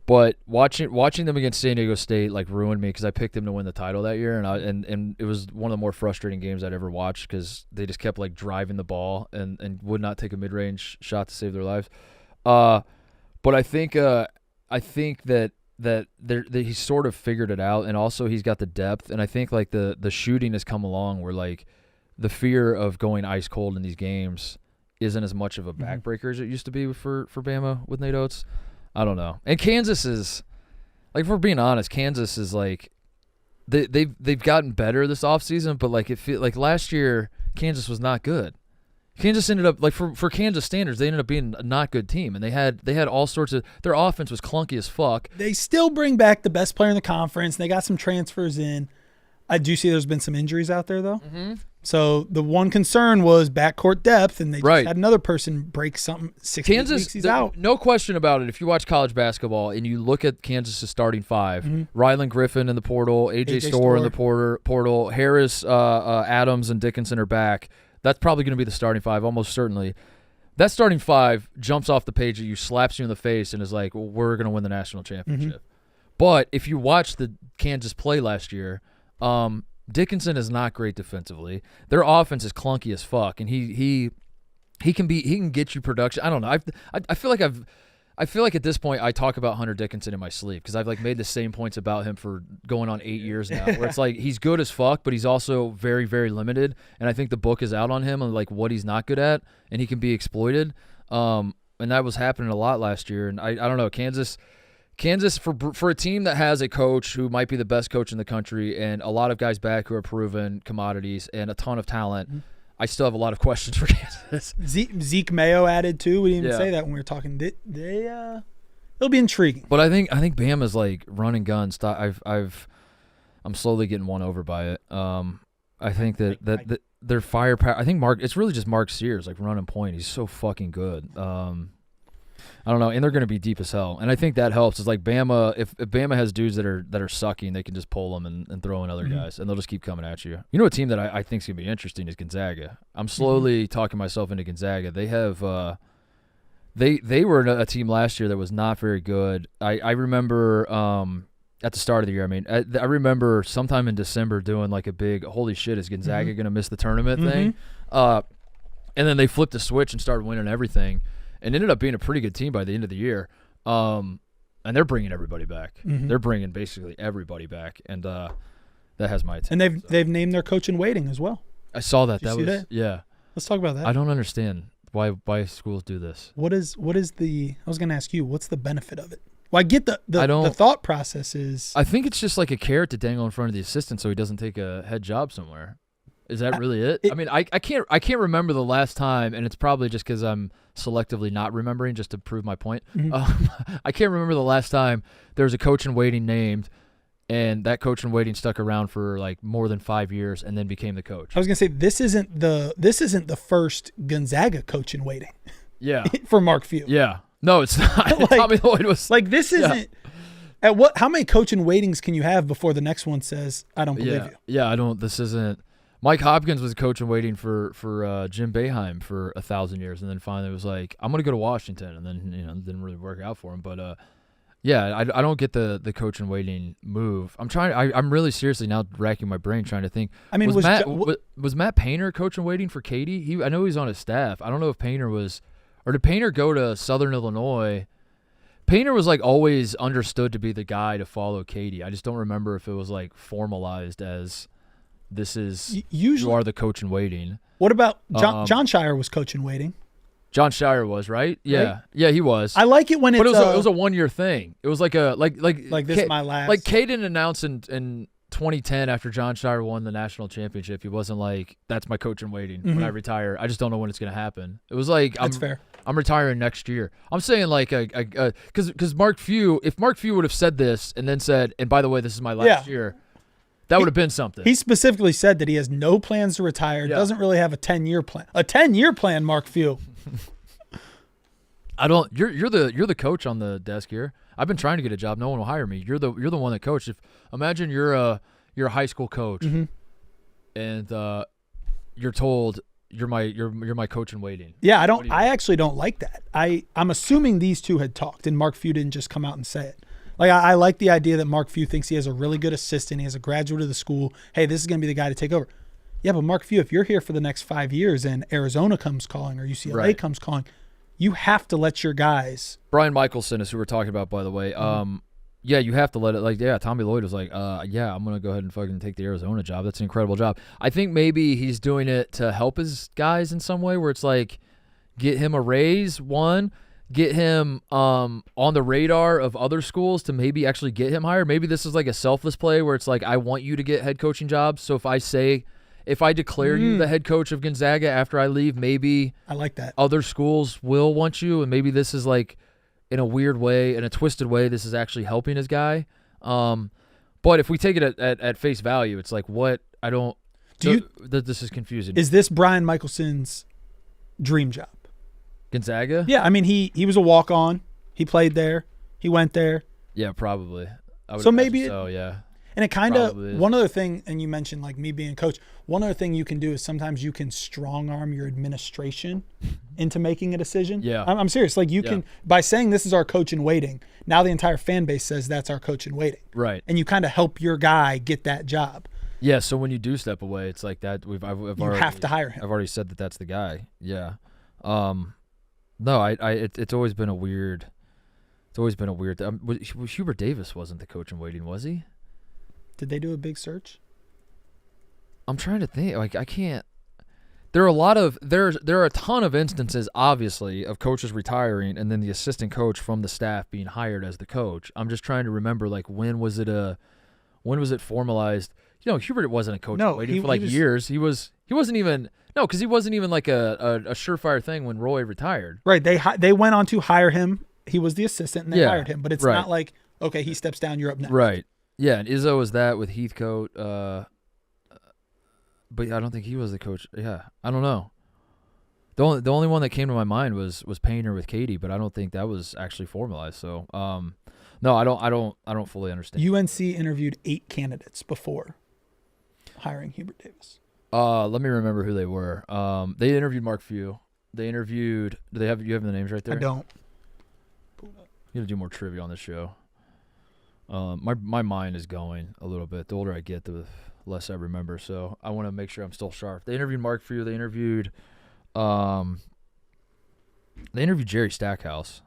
But watching them against San Diego State like ruined me because I picked them to win the title that year, and it was one of the more frustrating games I'd ever watched because they just kept like driving the ball and would not take a mid-range shot to save their lives. But I think that he's sort of figured it out, and also he's got the depth, and I think like the shooting has come along where like the fear of going ice cold in these games isn't as much of a backbreaker as it used to be for Bama with Nate Oates. I don't know. And Kansas is like, if we're being honest, Kansas is like they've gotten better this offseason, but like like last year Kansas was not good. Kansas ended up like for Kansas standards, they ended up being a not good team, and they had all sorts of their offense was clunky as fuck. They still bring back the best player in the conference. And they got some transfers in. I do see there's been some injuries out there though. Mm-hmm. So the one concern was backcourt depth, and they just had another person break something. 6 weeks he's out. No question about it. If you watch college basketball and you look at Kansas' starting five, Rylan Griffin in the portal, AJ Storr in the portal, Harris, Adams, and Dickinson are back. That's probably going to be the starting five, almost certainly. That starting five jumps off the page at you, slaps you in the face, and is like, well, we're going to win the national championship. But if you watch the Kansas play last year, Dickinson is not great defensively. Their offense is clunky as fuck, and he can get you production. I don't know. I feel like at this point I talk about Hunter Dickinson in my sleep because I've like made the same points about him for going on 8 years now. Where it's like he's good as fuck, but he's also very, very limited. And I think the book is out on him and like what he's not good at, and he can be exploited. And that was happening a lot last year. And I don't know, Kansas for a team that has a coach who might be the best coach in the country and a lot of guys back who are proven commodities and a ton of talent. I still have a lot of questions for Kansas. Zeke Mayo added too. We didn't even say that when we were talking. It'll be intriguing. But I think Bama's like running guns. I'm slowly getting won over by it. I think that their firepower. I think it's really just Mark Sears like running point. He's so fucking good. I don't know, and they're going to be deep as hell, and I think that helps. It's like Bama. If Bama has dudes that are sucking, they can just pull them and throw in other guys, and they'll just keep coming at you. You know, a team that I think is going to be interesting is Gonzaga. I'm slowly talking myself into Gonzaga. They have they were a team last year that was not very good. I remember at the start of the year. I mean, I remember sometime in December doing like a big holy shit, is Gonzaga going to miss the tournament thing? And then they flipped the switch and started winning everything. And ended up being a pretty good team by the end of the year. And they're bringing everybody back. They're bringing basically everybody back. And that has my attention. And they've named their coach in waiting as well. I saw that. Did you see that? Yeah. Let's talk about that. I don't understand why schools do this. What is the – I was going to ask you, what's the benefit of it? Well, I get the thought process is – I think it's just like a carrot to dangle in front of the assistant so he doesn't take a head job somewhere. Is that really it? I mean, I can't remember the last time, and it's probably just because I'm selectively not remembering just to prove my point. I can't remember the last time there was a coach in waiting named, and that coach in waiting stuck around for like more than 5 years and then became the coach. I was gonna say this isn't the first Gonzaga coach in waiting. Yeah, for Mark Few. Yeah, no, it's not. Like, Tommy Lloyd was like this isn't. At what? How many coach in waitings can you have before the next one says, "I don't believe you"? Yeah, I don't. This isn't. Mike Hopkins was coach in waiting for Jim Boeheim for 1,000 years, and then finally was like, "I'm going to go to Washington," and then it didn't really work out for him. But I don't get the coach in waiting move. I'm really seriously now racking my brain trying to think. I mean, was Matt Painter coach in waiting for Katie? I know he's on his staff. I don't know if Painter was, or did Painter go to Southern Illinois? Painter was like always understood to be the guy to follow Katie. I just don't remember if it was like formalized as. This is usually you are the coach in waiting. What about John Shire was coach in waiting? John Shire was right. Yeah, yeah, he was. I like it when it's. But it was a 1 year thing. It was like a like this my last. Like K didn't announce in 2010 after John Shire won the national championship, he wasn't like, that's my coach in waiting when I retire. I just don't know when it's going to happen. It was like, That's fair. I'm retiring next year. I'm saying like because Mark Few, if Mark Few would have said this and then said, and by the way, this is my last year, that would have been something. He specifically said that he has no plans to retire. Doesn't really have a 10-year plan. A 10-year plan, Mark Few. I don't. You're the coach on the desk here. I've been trying to get a job. No one will hire me. You're the one that coached. Imagine you're a high school coach, and you're told you're my coach in waiting. Yeah, I actually don't like that. I'm assuming these two had talked, and Mark Few didn't just come out and say it. Like I like the idea that Mark Few thinks he has a really good assistant. He has a graduate of the school. Hey, this is going to be the guy to take over. Yeah, but Mark Few, if you're here for the next 5 years and Arizona comes calling or UCLA comes calling, you have to let your guys. Brian Michelson is who we're talking about, by the way. Yeah, you have to let it. Like, yeah, Tommy Lloyd was like, yeah, I'm gonna go ahead and fucking take the Arizona job. That's an incredible job. I think maybe he's doing it to help his guys in some way, where it's like, get him a raise, one, get him on the radar of other schools to maybe actually get him hired. Maybe this is like a selfless play where it's like, I want you to get head coaching jobs. So if I declare you the head coach of Gonzaga after I leave, maybe I like that. Other schools will want you, and maybe this is like, in a weird way, in a twisted way, this is actually helping his guy. But if we take it at face value, it's like, what? I don't. This is confusing. Is this Brian Michelson's dream job? Gonzaga? Yeah, I mean he was a walk-on. He played there. He went there. Yeah, probably. So maybe yeah. And it kind of, one other thing, and you mentioned like me being a coach, one other thing you can do is sometimes you can strong arm your administration into making a decision. Yeah. I'm serious. Like you can, by saying this is our coach in waiting, now the entire fan base says that's our coach in waiting. Right. And you kind of help your guy get that job. Yeah, so when you do step away, it's like that. You have to hire him. I've already said that that's the guy. Yeah. No, it's always been a weird. It's always been a weird. Hubert Davis wasn't the coach in waiting, was he? Did they do a big search? I'm trying to think. Like I can't. There are a ton of instances, obviously, of coaches retiring and then the assistant coach from the staff being hired as the coach. I'm just trying to remember, like, when was it formalized? You know, Hubert wasn't a coach waiting for years. He wasn't even because he wasn't even like a surefire thing when Roy retired. Right. They went on to hire him. He was the assistant and they hired him, but it's not like, okay, he steps down, you're up next. Right. Yeah, and Izzo was that with Heathcote, but I don't think he was the coach. Yeah, I don't know. The only one that came to my mind was Painter with Katie, but I don't think that was actually formalized. So, no, I don't fully understand. UNC interviewed 8 candidates before hiring Hubert Davis. Let me remember who they were. They interviewed Mark Few. They interviewed. Do you have the names right there? I don't. You have to do more trivia on this show. My mind is going a little bit. The older I get, the less I remember. So I want to make sure I'm still sharp. They interviewed Mark Few. They interviewed Jerry Stackhouse.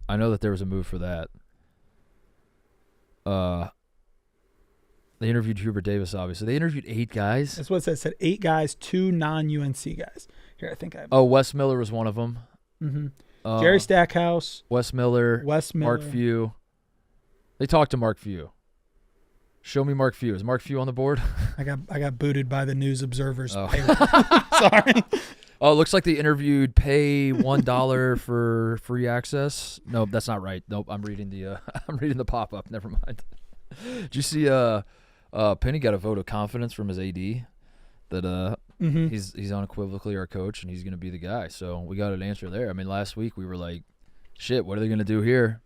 I know that there was a move for that. They interviewed Hubert Davis, obviously. They interviewed 8 guys. That's what it said. It said 8 guys, 2 non-UNC guys. Here, I think I have. Oh, Wes Miller was one of them. Mm-hmm. Jerry Stackhouse. Wes Miller. Mark Few. They talked to Mark Few. Show me Mark Few. Is Mark Few on the board? I got booted by the News Observer's payroll. Sorry. Oh, it looks like they interviewed pay $1 for free access. Nope, that's not right. Nope, I'm reading the pop-up. Never mind. Did you see Penny got a vote of confidence from his AD that he's unequivocally our coach and he's going to be the guy. So we got an answer there. I mean, last week we were like, shit, what are they going to do here?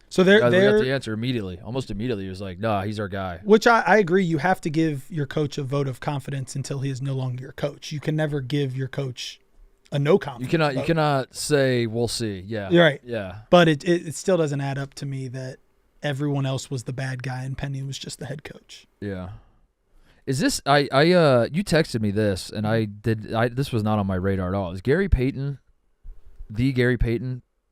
So we got the answer immediately. Almost immediately. He was like, nah, he's our guy. Which I agree. You have to give your coach a vote of confidence until he is no longer your coach. You can never give your coach a no confidence vote. You cannot say, we'll see. Yeah. You're right. Yeah. But it still doesn't add up to me that everyone else was the bad guy and Penny was just the head coach. Yeah. Is this you texted me this and this was not on my radar at all. Is Gary Payton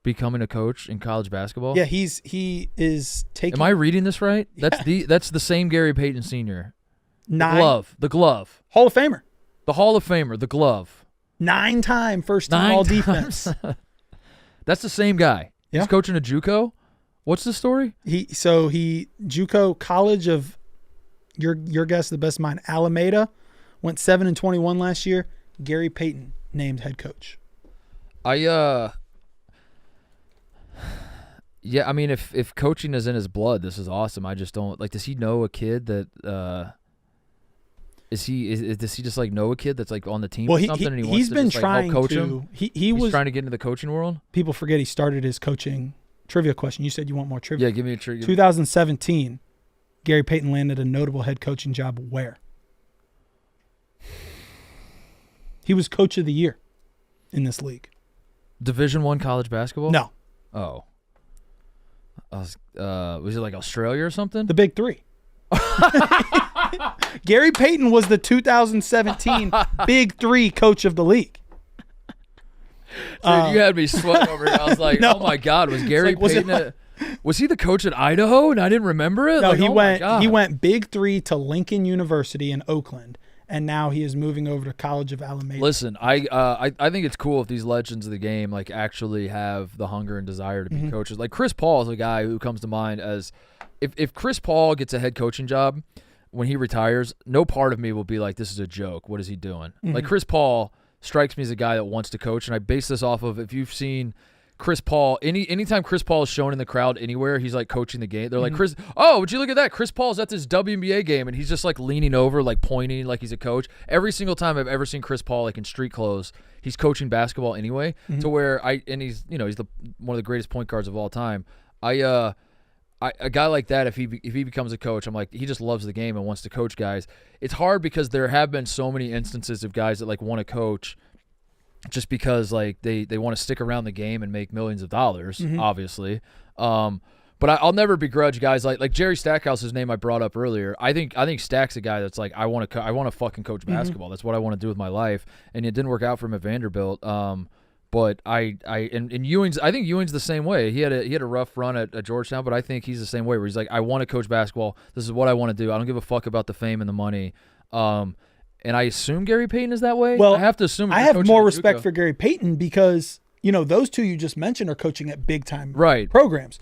becoming a coach in college basketball? Yeah, he is taking. Am I reading this right? Yeah. That's the same Gary Payton Sr. The glove. Hall of Famer. The Hall of Famer, the glove. 9-time first team all defense. That's the same guy. Yeah. He's coaching a JUCO. What's the story? He JUCO College of Your guess, the best of mine. Alameda went 7-21 last year. Gary Payton named head coach. Yeah, I mean, if coaching is in his blood, this is awesome. I just don't does he know a kid that does he just like know a kid that's like on the team or something? And he's been just, trying help coach to. him? He's trying to get into the coaching world. People forget he started his coaching trivia question. You said you want more trivia. Yeah, give me a trivia. 2017, Gary Payton landed a notable head coaching job where? He was coach of the year in this league. Division I college basketball? No. Oh. Was it like Australia or something? The Big Three. Gary Payton was the 2017 Big Three coach of the league. Dude, you had me sweating over here. I was like, No. oh my God, was Gary was it Payton was he the coach at Idaho and I didn't remember it? No, Like, he went Big Three to Lincoln University in Oakland, and now he is moving over to College of Alameda. Listen, I think it's cool if these legends of the game like actually have the hunger and desire to be coaches. Like Chris Paul is a guy who comes to mind as if Chris Paul gets a head coaching job when he retires, no part of me will be like, this is a joke. What is he doing? Like Chris Paul strikes me as a guy that wants to coach, and I base this off of if you've seen Chris Paul, anytime Chris Paul is shown in the crowd anywhere, he's like coaching the game. They're like, Chris, would you look at that? Chris Paul's at this WNBA game, and he's just like leaning over, like pointing like he's a coach. Every single time I've ever seen Chris Paul like in street clothes, he's coaching basketball anyway. To where he's one of the greatest point guards of all time. A guy like that, if he becomes a coach, I'm like, he just loves the game and wants to coach guys. It's hard because there have been so many instances of guys that like want to coach just because like they want to stick around the game and make millions of dollars, obviously. But I'll never begrudge guys like Jerry Stackhouse's name I brought up earlier. I think Stack's a guy that's like I want to fucking coach basketball. That's what I want to do with my life, and it didn't work out for him at Vanderbilt. But and Ewing's, I think Ewing's the same way. He had a rough run at Georgetown, but I think he's the same way where he's like, I want to coach basketball. This is what I want to do. I don't give a fuck about the fame and the money. And I assume Gary Payton is that way. Well, I have to assume. I have more respect for Gary Payton because those two you just mentioned are coaching at big time programs.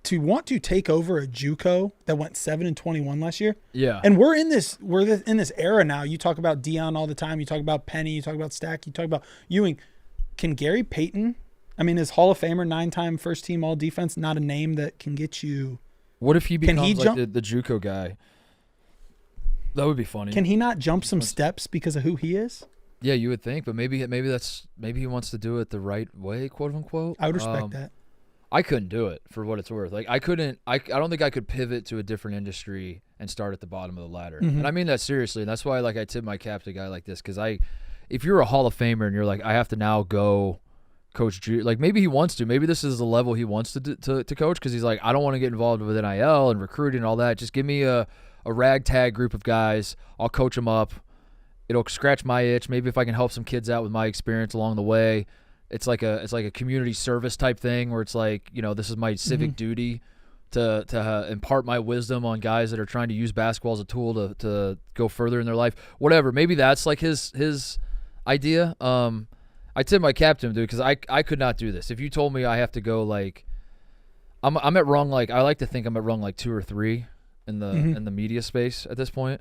To want to take over a JUCO that went 7-21 last year, and we're in this era now. You talk about Dion all the time. You talk about Penny. You talk about Stack. You talk about Ewing. Can Gary Payton, I mean, is Hall of Famer, 9-time first team all defense, not a name that can get you? What if he becomes like the JUCO guy? That would be funny. Can he not jump some steps because of who he is? Yeah, you would think, but maybe he wants to do it the right way, quote unquote. I would respect that. I couldn't do it for what it's worth. Like I don't think I could pivot to a different industry and start at the bottom of the ladder. And I mean that seriously. And that's why like I tip my cap to a guy like this because if you're a Hall of Famer and you're like, I have to now go coach, like maybe he wants to. Maybe this is the level he wants to coach because he's like, I don't want to get involved with NIL and recruiting and all that. Just give me a ragtag group of guys. I'll coach them up. It'll scratch my itch. Maybe if I can help some kids out with my experience along the way. It's like a community service type thing where it's like, this is my civic duty to impart my wisdom on guys that are trying to use basketball as a tool to go further in their life. Whatever. Maybe that's like his idea. I tip my cap to him, dude, because I could not do this. If you told me I have to go like I'm at rung like I like to think I'm at rung like 2 or 3 in the media space at this point.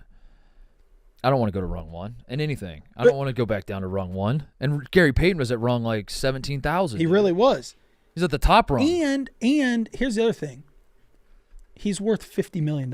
I don't want to go to rung 1 in anything. I don't want to go back down to rung 1. And Gary Payton was at rung like 17,000. He really was. He's at the top rung. And here's the other thing. He's worth $50 million.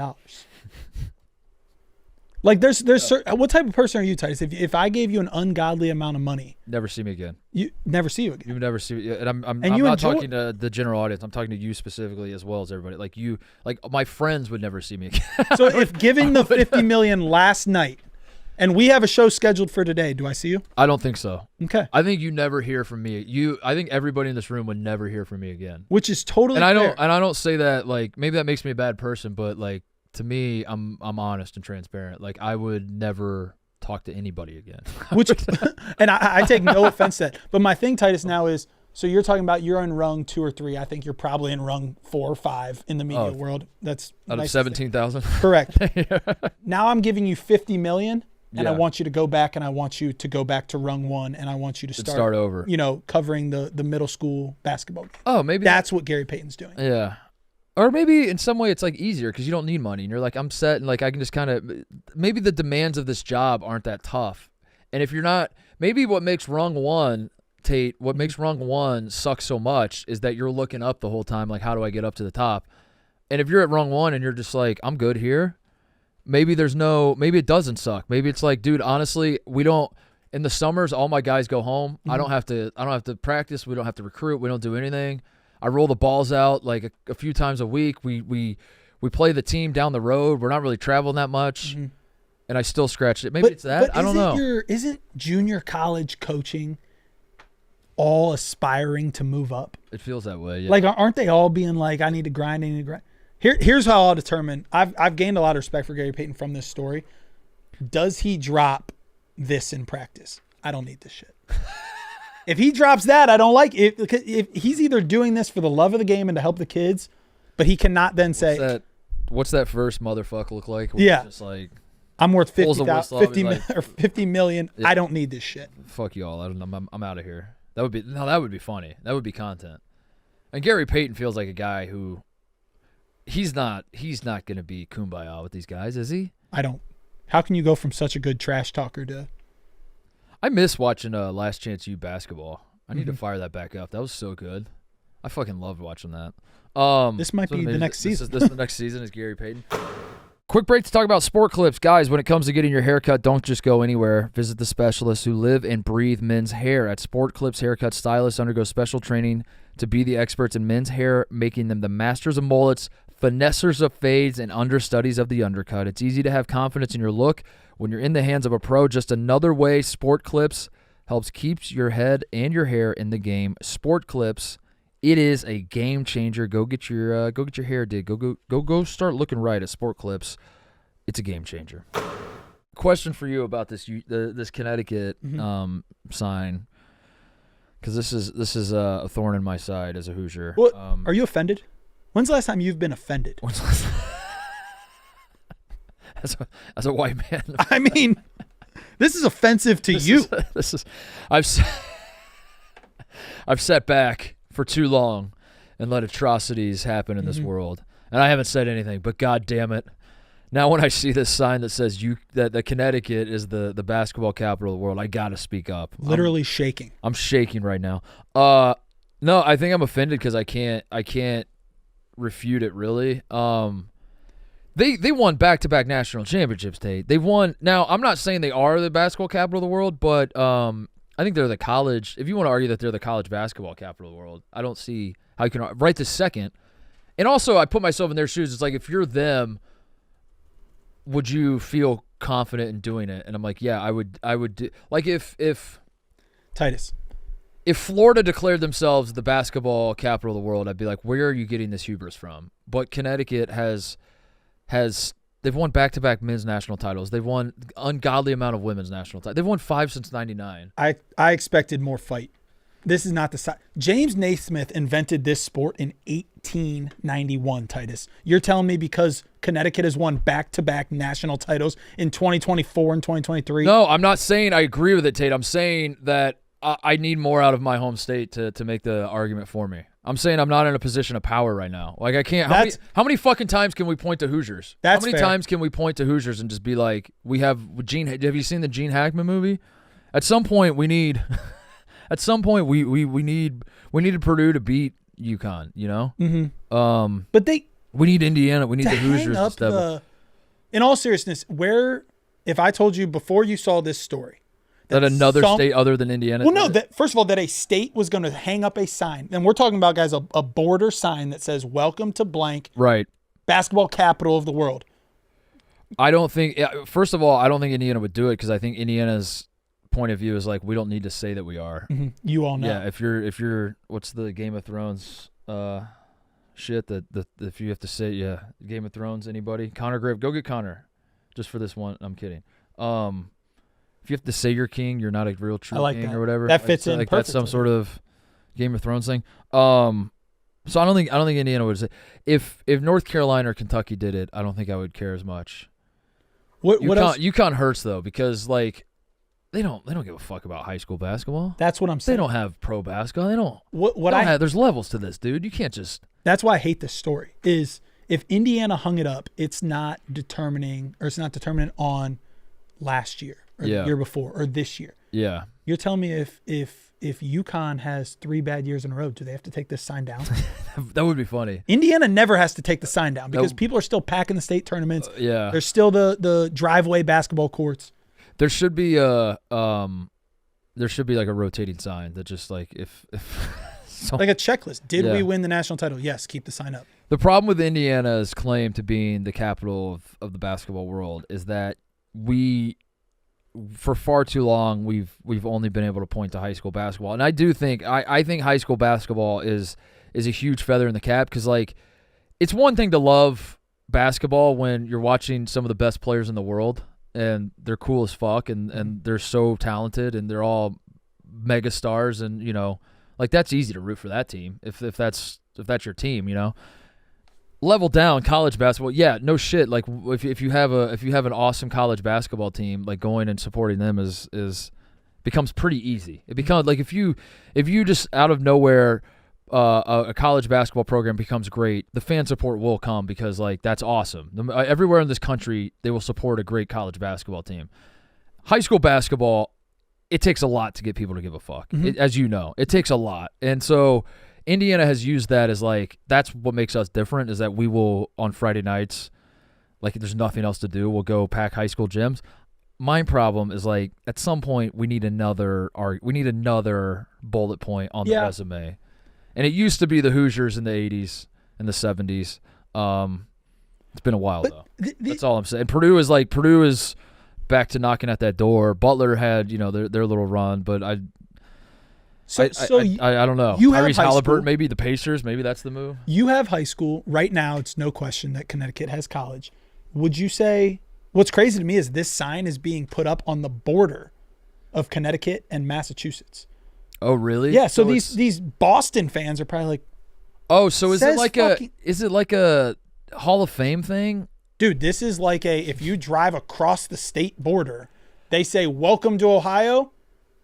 Like there's what type of person are you, Titus? If I gave you an ungodly amount of money, never see me again. You never see you again. You would never see me. And I'm not talking to the general audience. I'm talking to you specifically as well as everybody. Like you, like my friends would never see me again. So if given the $50 million last night, and we have a show scheduled for today, do I see you? I don't think so. Okay. I think you never hear from me. I think everybody in this room would never hear from me again. Which is totally fair. And I don't say that like maybe that makes me a bad person, but like to me, I'm honest and transparent. Like I would never talk to anybody again. Which, and I take no offense to that. But my thing, Titus, now is so you're talking about you're in rung 2 or 3. I think you're probably in rung 4 or 5 in the media world. That's out nice of 17,000. Correct. Now I'm giving you $50 million. And Yeah. I want you to go back, and I want you to go back to rung 1, and I want you to start over. Covering the middle school basketball game. Oh, maybe That's what Gary Payton's doing. Yeah. Or maybe in some way it's like easier because you don't need money and you're like, I'm set and like I can just kind of maybe the demands of this job aren't that tough. And if you're not, maybe what makes rung one, Tate, what makes rung one suck so much is that you're looking up the whole time, like, how do I get up to the top? And if you're at rung one and you're just like, I'm good here, maybe it doesn't suck. Maybe it's like, dude, honestly, in the summers, all my guys go home. I don't have to practice. We don't have to recruit. We don't do anything. I roll the balls out like a few times a week. We play the team down the road. We're not really traveling that much, and I still scratched it. Maybe it's that. But I don't know. Isn't junior college coaching all aspiring to move up? It feels that way. Yeah. Like, aren't they all being like, I need to grind. Here's how I'll determine. I've gained a lot of respect for Gary Payton from this story. Does he drop this in practice? I don't need this shit. If he drops that, I don't like it. If he's either doing this for the love of the game and to help the kids, but he cannot then say, what's that first motherfucker look like? Yeah. Just like, I'm worth 50 like, or 50 million. Yeah. I don't need this shit. Fuck y'all. I'm out of here. That would be funny. That would be content. And Gary Payton feels like a guy who he's not going to be kumbaya with these guys, is he? I don't. How can you go from such a good trash talker to? I miss watching Last Chance U basketball. I need to fire that back up. That was so good. I fucking loved watching that. This might be the next season. This is the next season is Gary Payton. Quick break to talk about Sport Clips. Guys, when it comes to getting your haircut, don't just go anywhere. Visit the specialists who live and breathe men's hair. At Sport Clips, haircut stylists undergo special training to be the experts in men's hair, making them the masters of mullets, finessers of fades, and understudies of the undercut. It's easy to have confidence in your look when you're in the hands of a pro. Just another way Sport Clips helps keeps your head and your hair in the game. Sport Clips, it is a game changer. Go get your hair did. Go start looking right at Sport Clips. It's a game changer. Question for you about this Connecticut sign, because this is a thorn in my side as a Hoosier. What? Are you offended? When's the last time you've been offended? As a white man. I mean, this is offensive to you. I've sat back for too long and let atrocities happen in this world, and I haven't said anything. But God damn it, now when I see this sign that says that Connecticut is the basketball capital of the world, I gotta speak up. Literally shaking. I'm shaking right now. No, I think I'm offended because I can't refute it really. They won back-to-back national championships, Tate. They've won. Now, I'm not saying they are the basketball capital of the world, but I think they're the college. If you want to argue that they're the college basketball capital of the world, I don't see how you can right this second. And also, I put myself in their shoes. It's like, if you're them, would you feel confident in doing it? And I'm like, yeah, I would do. Like if Titus. If Florida declared themselves the basketball capital of the world, I'd be like, where are you getting this hubris from? But Connecticut has they've won back-to-back men's national titles. They've won ungodly amount of women's national titles. They've won 5 since '99. I expected more fight. This is not the side. James Naismith invented this sport in 1891, Titus. You're telling me because Connecticut has won back-to-back national titles in 2024 and 2023? No, I'm not saying I agree with it, Tate. I'm saying that I need more out of my home state to make the argument for me. I'm saying I'm not in a position of power right now. Like, I can't. How many fucking times can we point to Hoosiers? That's how many fair. times can we point to Hoosiers and just be like, we have Gene? Have you seen the Gene Hackman movie? At some point, we need. At some point, we need Purdue to beat UConn. You know. Mm-hmm. But we need Indiana. We need the Hoosiers to step up. In all seriousness, if I told you before you saw this story. That another state other than Indiana? Well, no. That first of all, that a state was going to hang up a sign, and we're talking about, guys, a border sign that says "Welcome to blank." Right. Basketball capital of the world. I don't think. First of all, I don't think Indiana would do it because I think Indiana's point of view is like, we don't need to say that we are. Mm-hmm. You all know. Yeah. If you're what's the Game of Thrones shit that if you have to say Game of Thrones, anybody? Connor Grave, go get Connor, just for this one. I'm kidding. If you have to say you're king, you're not a real true king that. or whatever. That fits in like perfectly. That's some sort of Game of Thrones thing. So I don't think Indiana would say. If North Carolina or Kentucky did it, I don't think I would care as much. What else? UConn hurts though, because like They don't give a fuck about high school basketball. That's what I'm They saying. don't have pro basketball. They don't. There's levels to this, dude. You can't just. That's why I hate this story. Is if Indiana hung it up, it's not determining on last year or the year before or this year. Yeah. You're telling me if UConn has 3 bad years in a row, do they have to take this sign down? That would be funny. Indiana never has to take the sign down because people are still packing the state tournaments. Yeah. There's still the driveway basketball courts. There should be like a rotating sign that just like if like a checklist. Did we win the national title? Yes, keep the sign up. The problem with Indiana's claim to being the capital of the basketball world is that for far too long we've only been able to point to high school basketball, and I do think I think high school basketball is a huge feather in the cap because like it's one thing to love basketball when you're watching some of the best players in the world and they're cool as fuck and they're so talented and they're all mega stars and like that's easy to root for that team if that's your team, Level down college basketball, no shit. Like if you have an awesome college basketball team, like going and supporting them is becomes pretty easy. It becomes like if you just out of nowhere a college basketball program becomes great, the fan support will come because like that's awesome. Everywhere in this country they will support a great college basketball team. High school basketball, it takes a lot to get people to give a fuck. Mm-hmm. As you know, it takes a lot, and so. Indiana has used that as like that's what makes us different is that we will on Friday nights, like there's nothing else to do, we'll go pack high school gyms. My problem is like at some point we need another bullet point on the resume, and it used to be the Hoosiers in the 80s and the 70s. It's been a while though. That's all I'm saying. Purdue is back to knocking at that door. Butler had their little run, but I don't know. Tyrese Halliburton, maybe the Pacers, maybe that's the move. You have high school. Right now, it's no question that Connecticut has college. Would you say what's crazy to me is this sign is being put up on the border of Connecticut and Massachusetts? Oh, really? Yeah, so these Boston fans are probably like, oh, so is it like a Hall of Fame thing? Dude, this is like if you drive across the state border, they say, welcome to Ohio.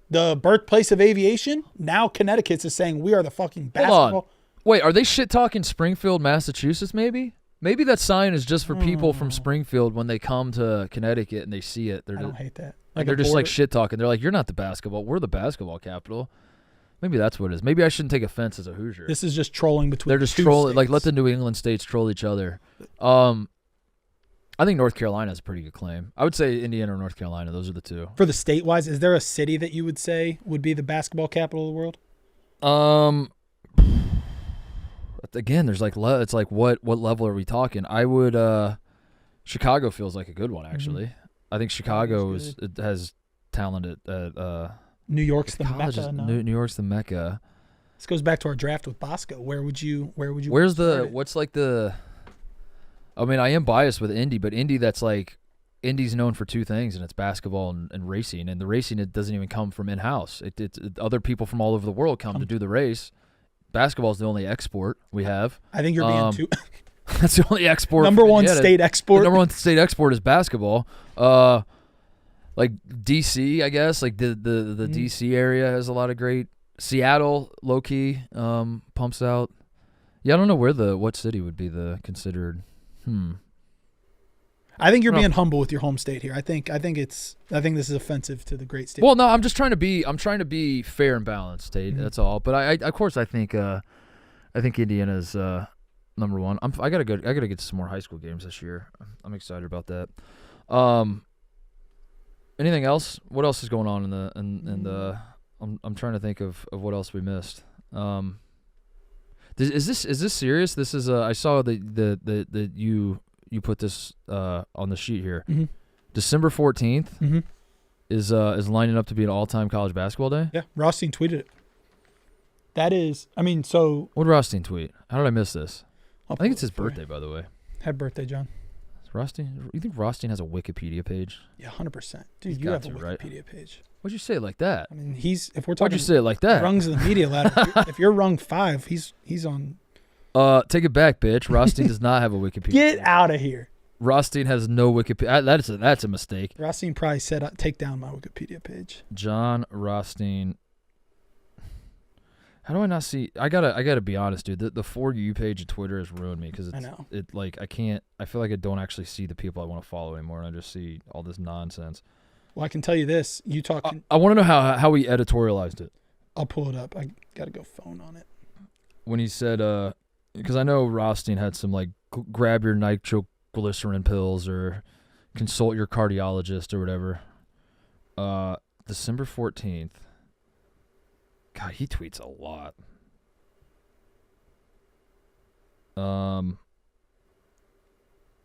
The birthplace of aviation. Now Connecticut's is saying we are the fucking basketball. Hold on. Wait, are they shit talking Springfield, Massachusetts? Maybe that sign is just for people from Springfield when they come to Connecticut and they see it. I don't hate that. They're just like shit talking. They're like, you're not the basketball. We're the basketball capital. Maybe that's what it is. Maybe I shouldn't take offense as a Hoosier. This is just trolling between. They're just trolling. Like let the New England states troll each other. I think North Carolina has a pretty good claim. I would say Indiana or North Carolina. Those are the two. For the state-wise, is there a city that you would say would be the basketball capital of the world? Again, there's like it's like what level are we talking? I would Chicago feels like a good one actually. I think Chicago has talent at New York's the Mecca. No? New York's the Mecca. This goes back to our draft with Bosco. I mean, I am biased with Indy, but Indy's known for two things, and it's basketball and racing. And the racing, it doesn't even come from in-house. Other people from all over the world come to do the race. Basketball is the only export we have. I think you're being too. That's the only export. Number one state export. The number one state export is basketball. Like DC, I guess. Like the DC area has a lot of great. Seattle, low key, pumps out. Yeah, I don't know what city would be the considered. I think you're being humble with your home state here. I think this is offensive to the great state. Well, no, I'm trying to be fair and balanced, Tate. Mm-hmm. That's all. But I think Indiana's number one. I gotta get to some more high school games this year. I'm excited about that. Anything else? What else is going on in the I'm trying to think of what else we missed. Is this serious? This is I saw that you put this on the sheet here. Mm-hmm. December 14th is lining up to be an all-time college basketball day. Yeah, Rothstein tweeted it. That is, I mean, so what did Rothstein tweet? How did I miss this? I think it's his birthday, by the way. Happy birthday, John. Rothstein? You think Rothstein has a Wikipedia page? Yeah, 100%. Dude, you have a Wikipedia page. Why'd you say it like that? I mean, if we're talking, why'd you say it like that? Rungs of the media ladder. if you're rung 5, he's on. Take it back, bitch. Rothstein does not have a Wikipedia. Get page. out of here. Rothstein has no Wikipedia. That's a mistake. Rothstein probably said, take down my Wikipedia page. John Rothstein. How do I not see? I gotta be honest, dude. The For You page of Twitter has ruined me because I know. I can't. I feel like I don't actually see the people I want to follow anymore, and I just see all this nonsense. Well, I can tell you this. You talk. I want to know how he editorialized it. I'll pull it up. I gotta go phone on it. When he said, because I know Rothstein had some like grab your nitroglycerin pills or consult your cardiologist or whatever. December 14th. God, he tweets a lot.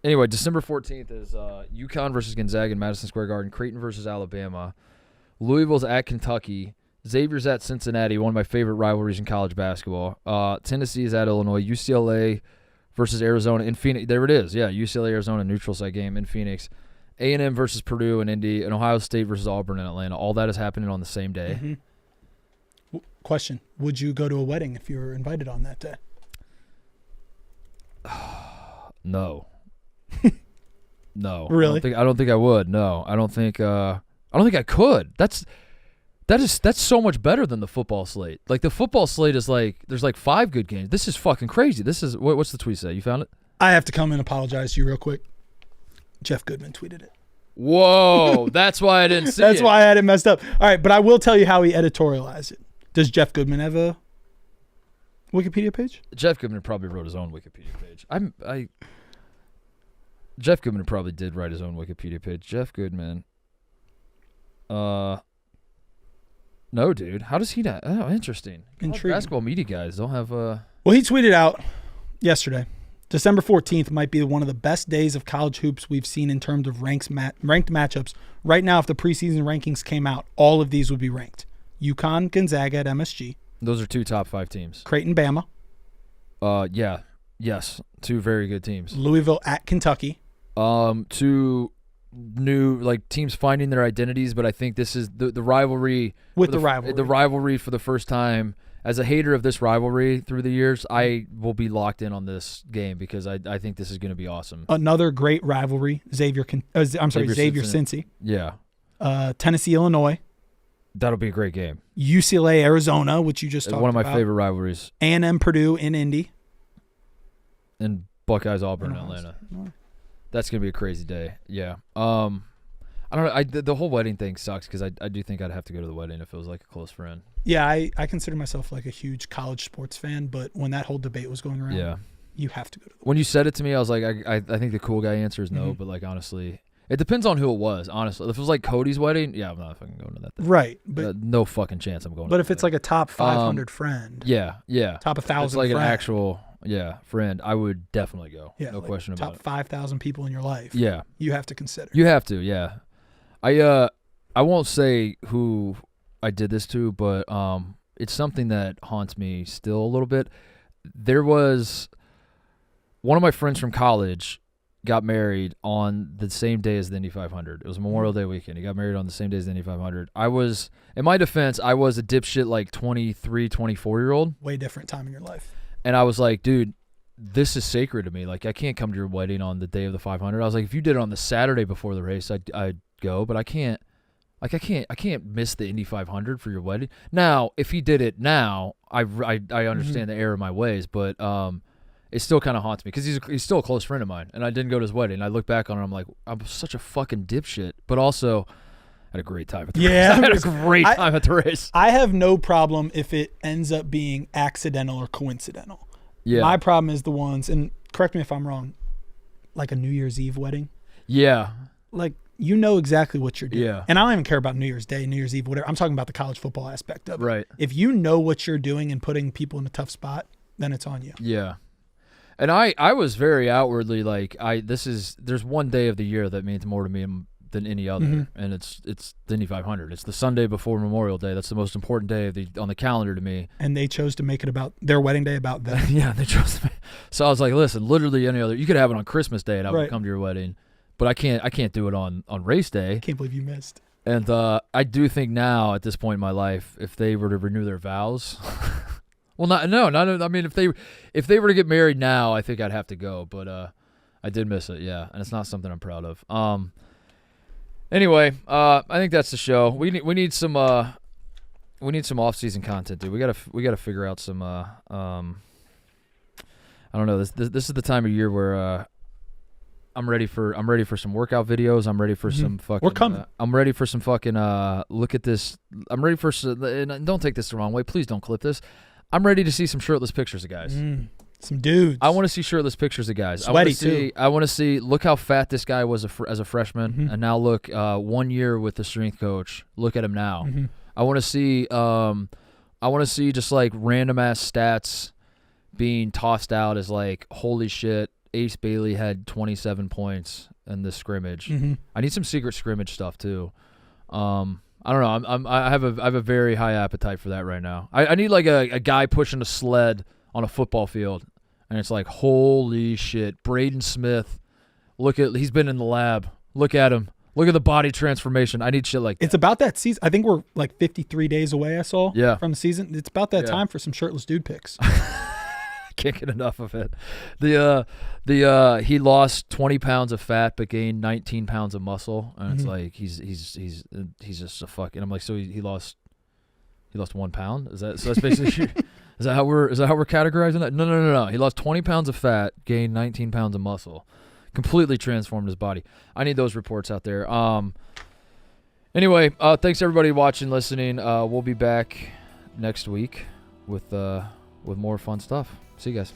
Anyway, December 14th is UConn versus Gonzaga in Madison Square Garden, Creighton versus Alabama, Louisville's at Kentucky, Xavier's at Cincinnati, one of my favorite rivalries in college basketball. Tennessee is at Illinois, UCLA versus Arizona in Phoenix. There it is. Yeah, UCLA, Arizona, neutral site game in Phoenix. A&M versus Purdue and Indy, and Ohio State versus Auburn in Atlanta. All that is happening on the same day. Mm-hmm. Question: would you go to a wedding if you were invited on that day? No. No. Really? I don't think I would. No. I don't think I could. That's so much better than the football slate. Like the football slate is like there's like 5 good games. This is fucking crazy. This is what's the tweet say? You found it? I have to come and apologize to you real quick. Jeff Goodman tweeted it. Whoa, that's why I didn't see it. That's why I had it messed up. All right, but I will tell you how he editorialized it. Does Jeff Goodman have a Wikipedia page? Jeff Goodman probably wrote his own Wikipedia page. Jeff Goodman probably did write his own Wikipedia page. Jeff Goodman. No, dude. How does he not? Oh, interesting. Intriguing. Basketball media guys don't have Well, he tweeted out yesterday. December 14th might be one of the best days of college hoops we've seen in terms of ranked matchups. Right now, if the preseason rankings came out, all of these would be ranked. UConn, Gonzaga at MSG. Those are 2 top 5 teams. Creighton, Bama. Yeah. Yes. 2 very good teams. Louisville at Kentucky. 2 new like teams finding their identities, but I think this is the rivalry with the rivalry. The rivalry for the first time. As a hater of this rivalry through the years, I will be locked in on this game because I think this is going to be awesome. Another great rivalry, Xavier Cincy. Yeah. Tennessee, Illinois. That'll be a great game. UCLA, Arizona, which you just talked about. One of my favorite rivalries. A&M, Purdue in Indy. And Buckeyes, Auburn, Atlanta. That's going to be a crazy day. Yeah. I don't know. The whole wedding thing sucks because I do think I'd have to go to the wedding if it was like a close friend. Yeah, I consider myself like a huge college sports fan, but when that whole debate was going around, you have to go to the wedding. When you said it to me, I was like, I think the cool guy answer is no, but like honestly, it depends on who it was, honestly. If it was like Cody's wedding, yeah, I'm not fucking going to that thing. Right. But no fucking chance I'm going to But that if it's thing. like a top 500 friend. Yeah. Top 1,000 it's like friend. an actual friend, I would definitely go. Yeah, no like question about top it. 5,000 people in your life. Yeah. You have to consider. You have to, yeah. I won't say who I did this to, but it's something that haunts me still a little bit. There was one of my friends from college got married on the same day as the Indy 500. It was Memorial Day weekend. He got married on the same day as the Indy 500. I was, in my defense, I was a dipshit like 23, 24-year-old. Way different time in your life. And I was like, dude, this is sacred to me. Like, I can't come to your wedding on the day of the 500. I was like, if you did it on the Saturday before the race, I'd go, but I can't. Like, I can't miss the Indy 500 for your wedding. Now, if he did it now, I understand the error of my ways, but it still kind of haunts me because he's still a close friend of mine, and I didn't go to his wedding. I look back on it, I'm like, I'm such a fucking dipshit, but also had a great time at the race. I had a great time at the race. I have no problem if it ends up being accidental or coincidental. Yeah. My problem is the ones, and correct me if I'm wrong, like a New Year's Eve wedding. Yeah. Like, you know exactly what you're doing. Yeah. And I don't even care about New Year's Day, New Year's Eve, whatever. I'm talking about the college football aspect of it. Right. If you know what you're doing and putting people in a tough spot, then it's on you. Yeah. And I was very outwardly like, there's one day of the year that means more to me than any other, and it's the Indy 500. It's the Sunday before Memorial Day. That's the most important day on the calendar to me. And they chose to make it about their wedding day about them. Yeah, they chose to. So I was like, listen, literally any other. You could have it on Christmas Day, and I would come to your wedding, but I can't do it on race day. I can't believe you missed. And I do think now at this point in my life, if they were to renew their vows. Well, I mean, if they were to get married now, I think I'd have to go. But I did miss it, yeah, and it's not something I'm proud of. Anyway, I think that's the show. We need some off-season content, dude. We gotta figure out some. I don't know. This is the time of year where I'm ready for some workout videos. I'm ready for some fucking. We're coming. I'm ready for some fucking. Look at this. I'm ready for some. And don't take this the wrong way. Please don't clip this. I'm ready to see some shirtless pictures of guys. Some dudes. I want to see shirtless pictures of guys. Sweaty too. I want to see. Look how fat this guy was as a freshman, and now look. 1 year with the strength coach. Look at him now. I want to see. I want to see just like random ass stats being tossed out as like, holy shit, Ace Bailey had 27 points in this scrimmage. I need some secret scrimmage stuff too. I don't know. I have a very high appetite for that right now. I need like a guy pushing a sled on a football field, and it's like, holy shit, Braden Smith. He's been in the lab. Look at him. Look at the body transformation. I need shit like that. It's about that season. I think we're like 53 days away, I saw, from the season. It's about that time for some shirtless dude pics. Can't get enough of it. He lost 20 pounds of fat but gained 19 pounds of muscle, and it's like he's just a fucking. I'm like, so he lost 1 pound? Is that so? That's basically is that how we're categorizing that? No. He lost 20 pounds of fat, gained 19 pounds of muscle. Completely transformed his body. I need those reports out there. Anyway, thanks everybody watching, listening. We'll be back next week with more fun stuff. See you guys.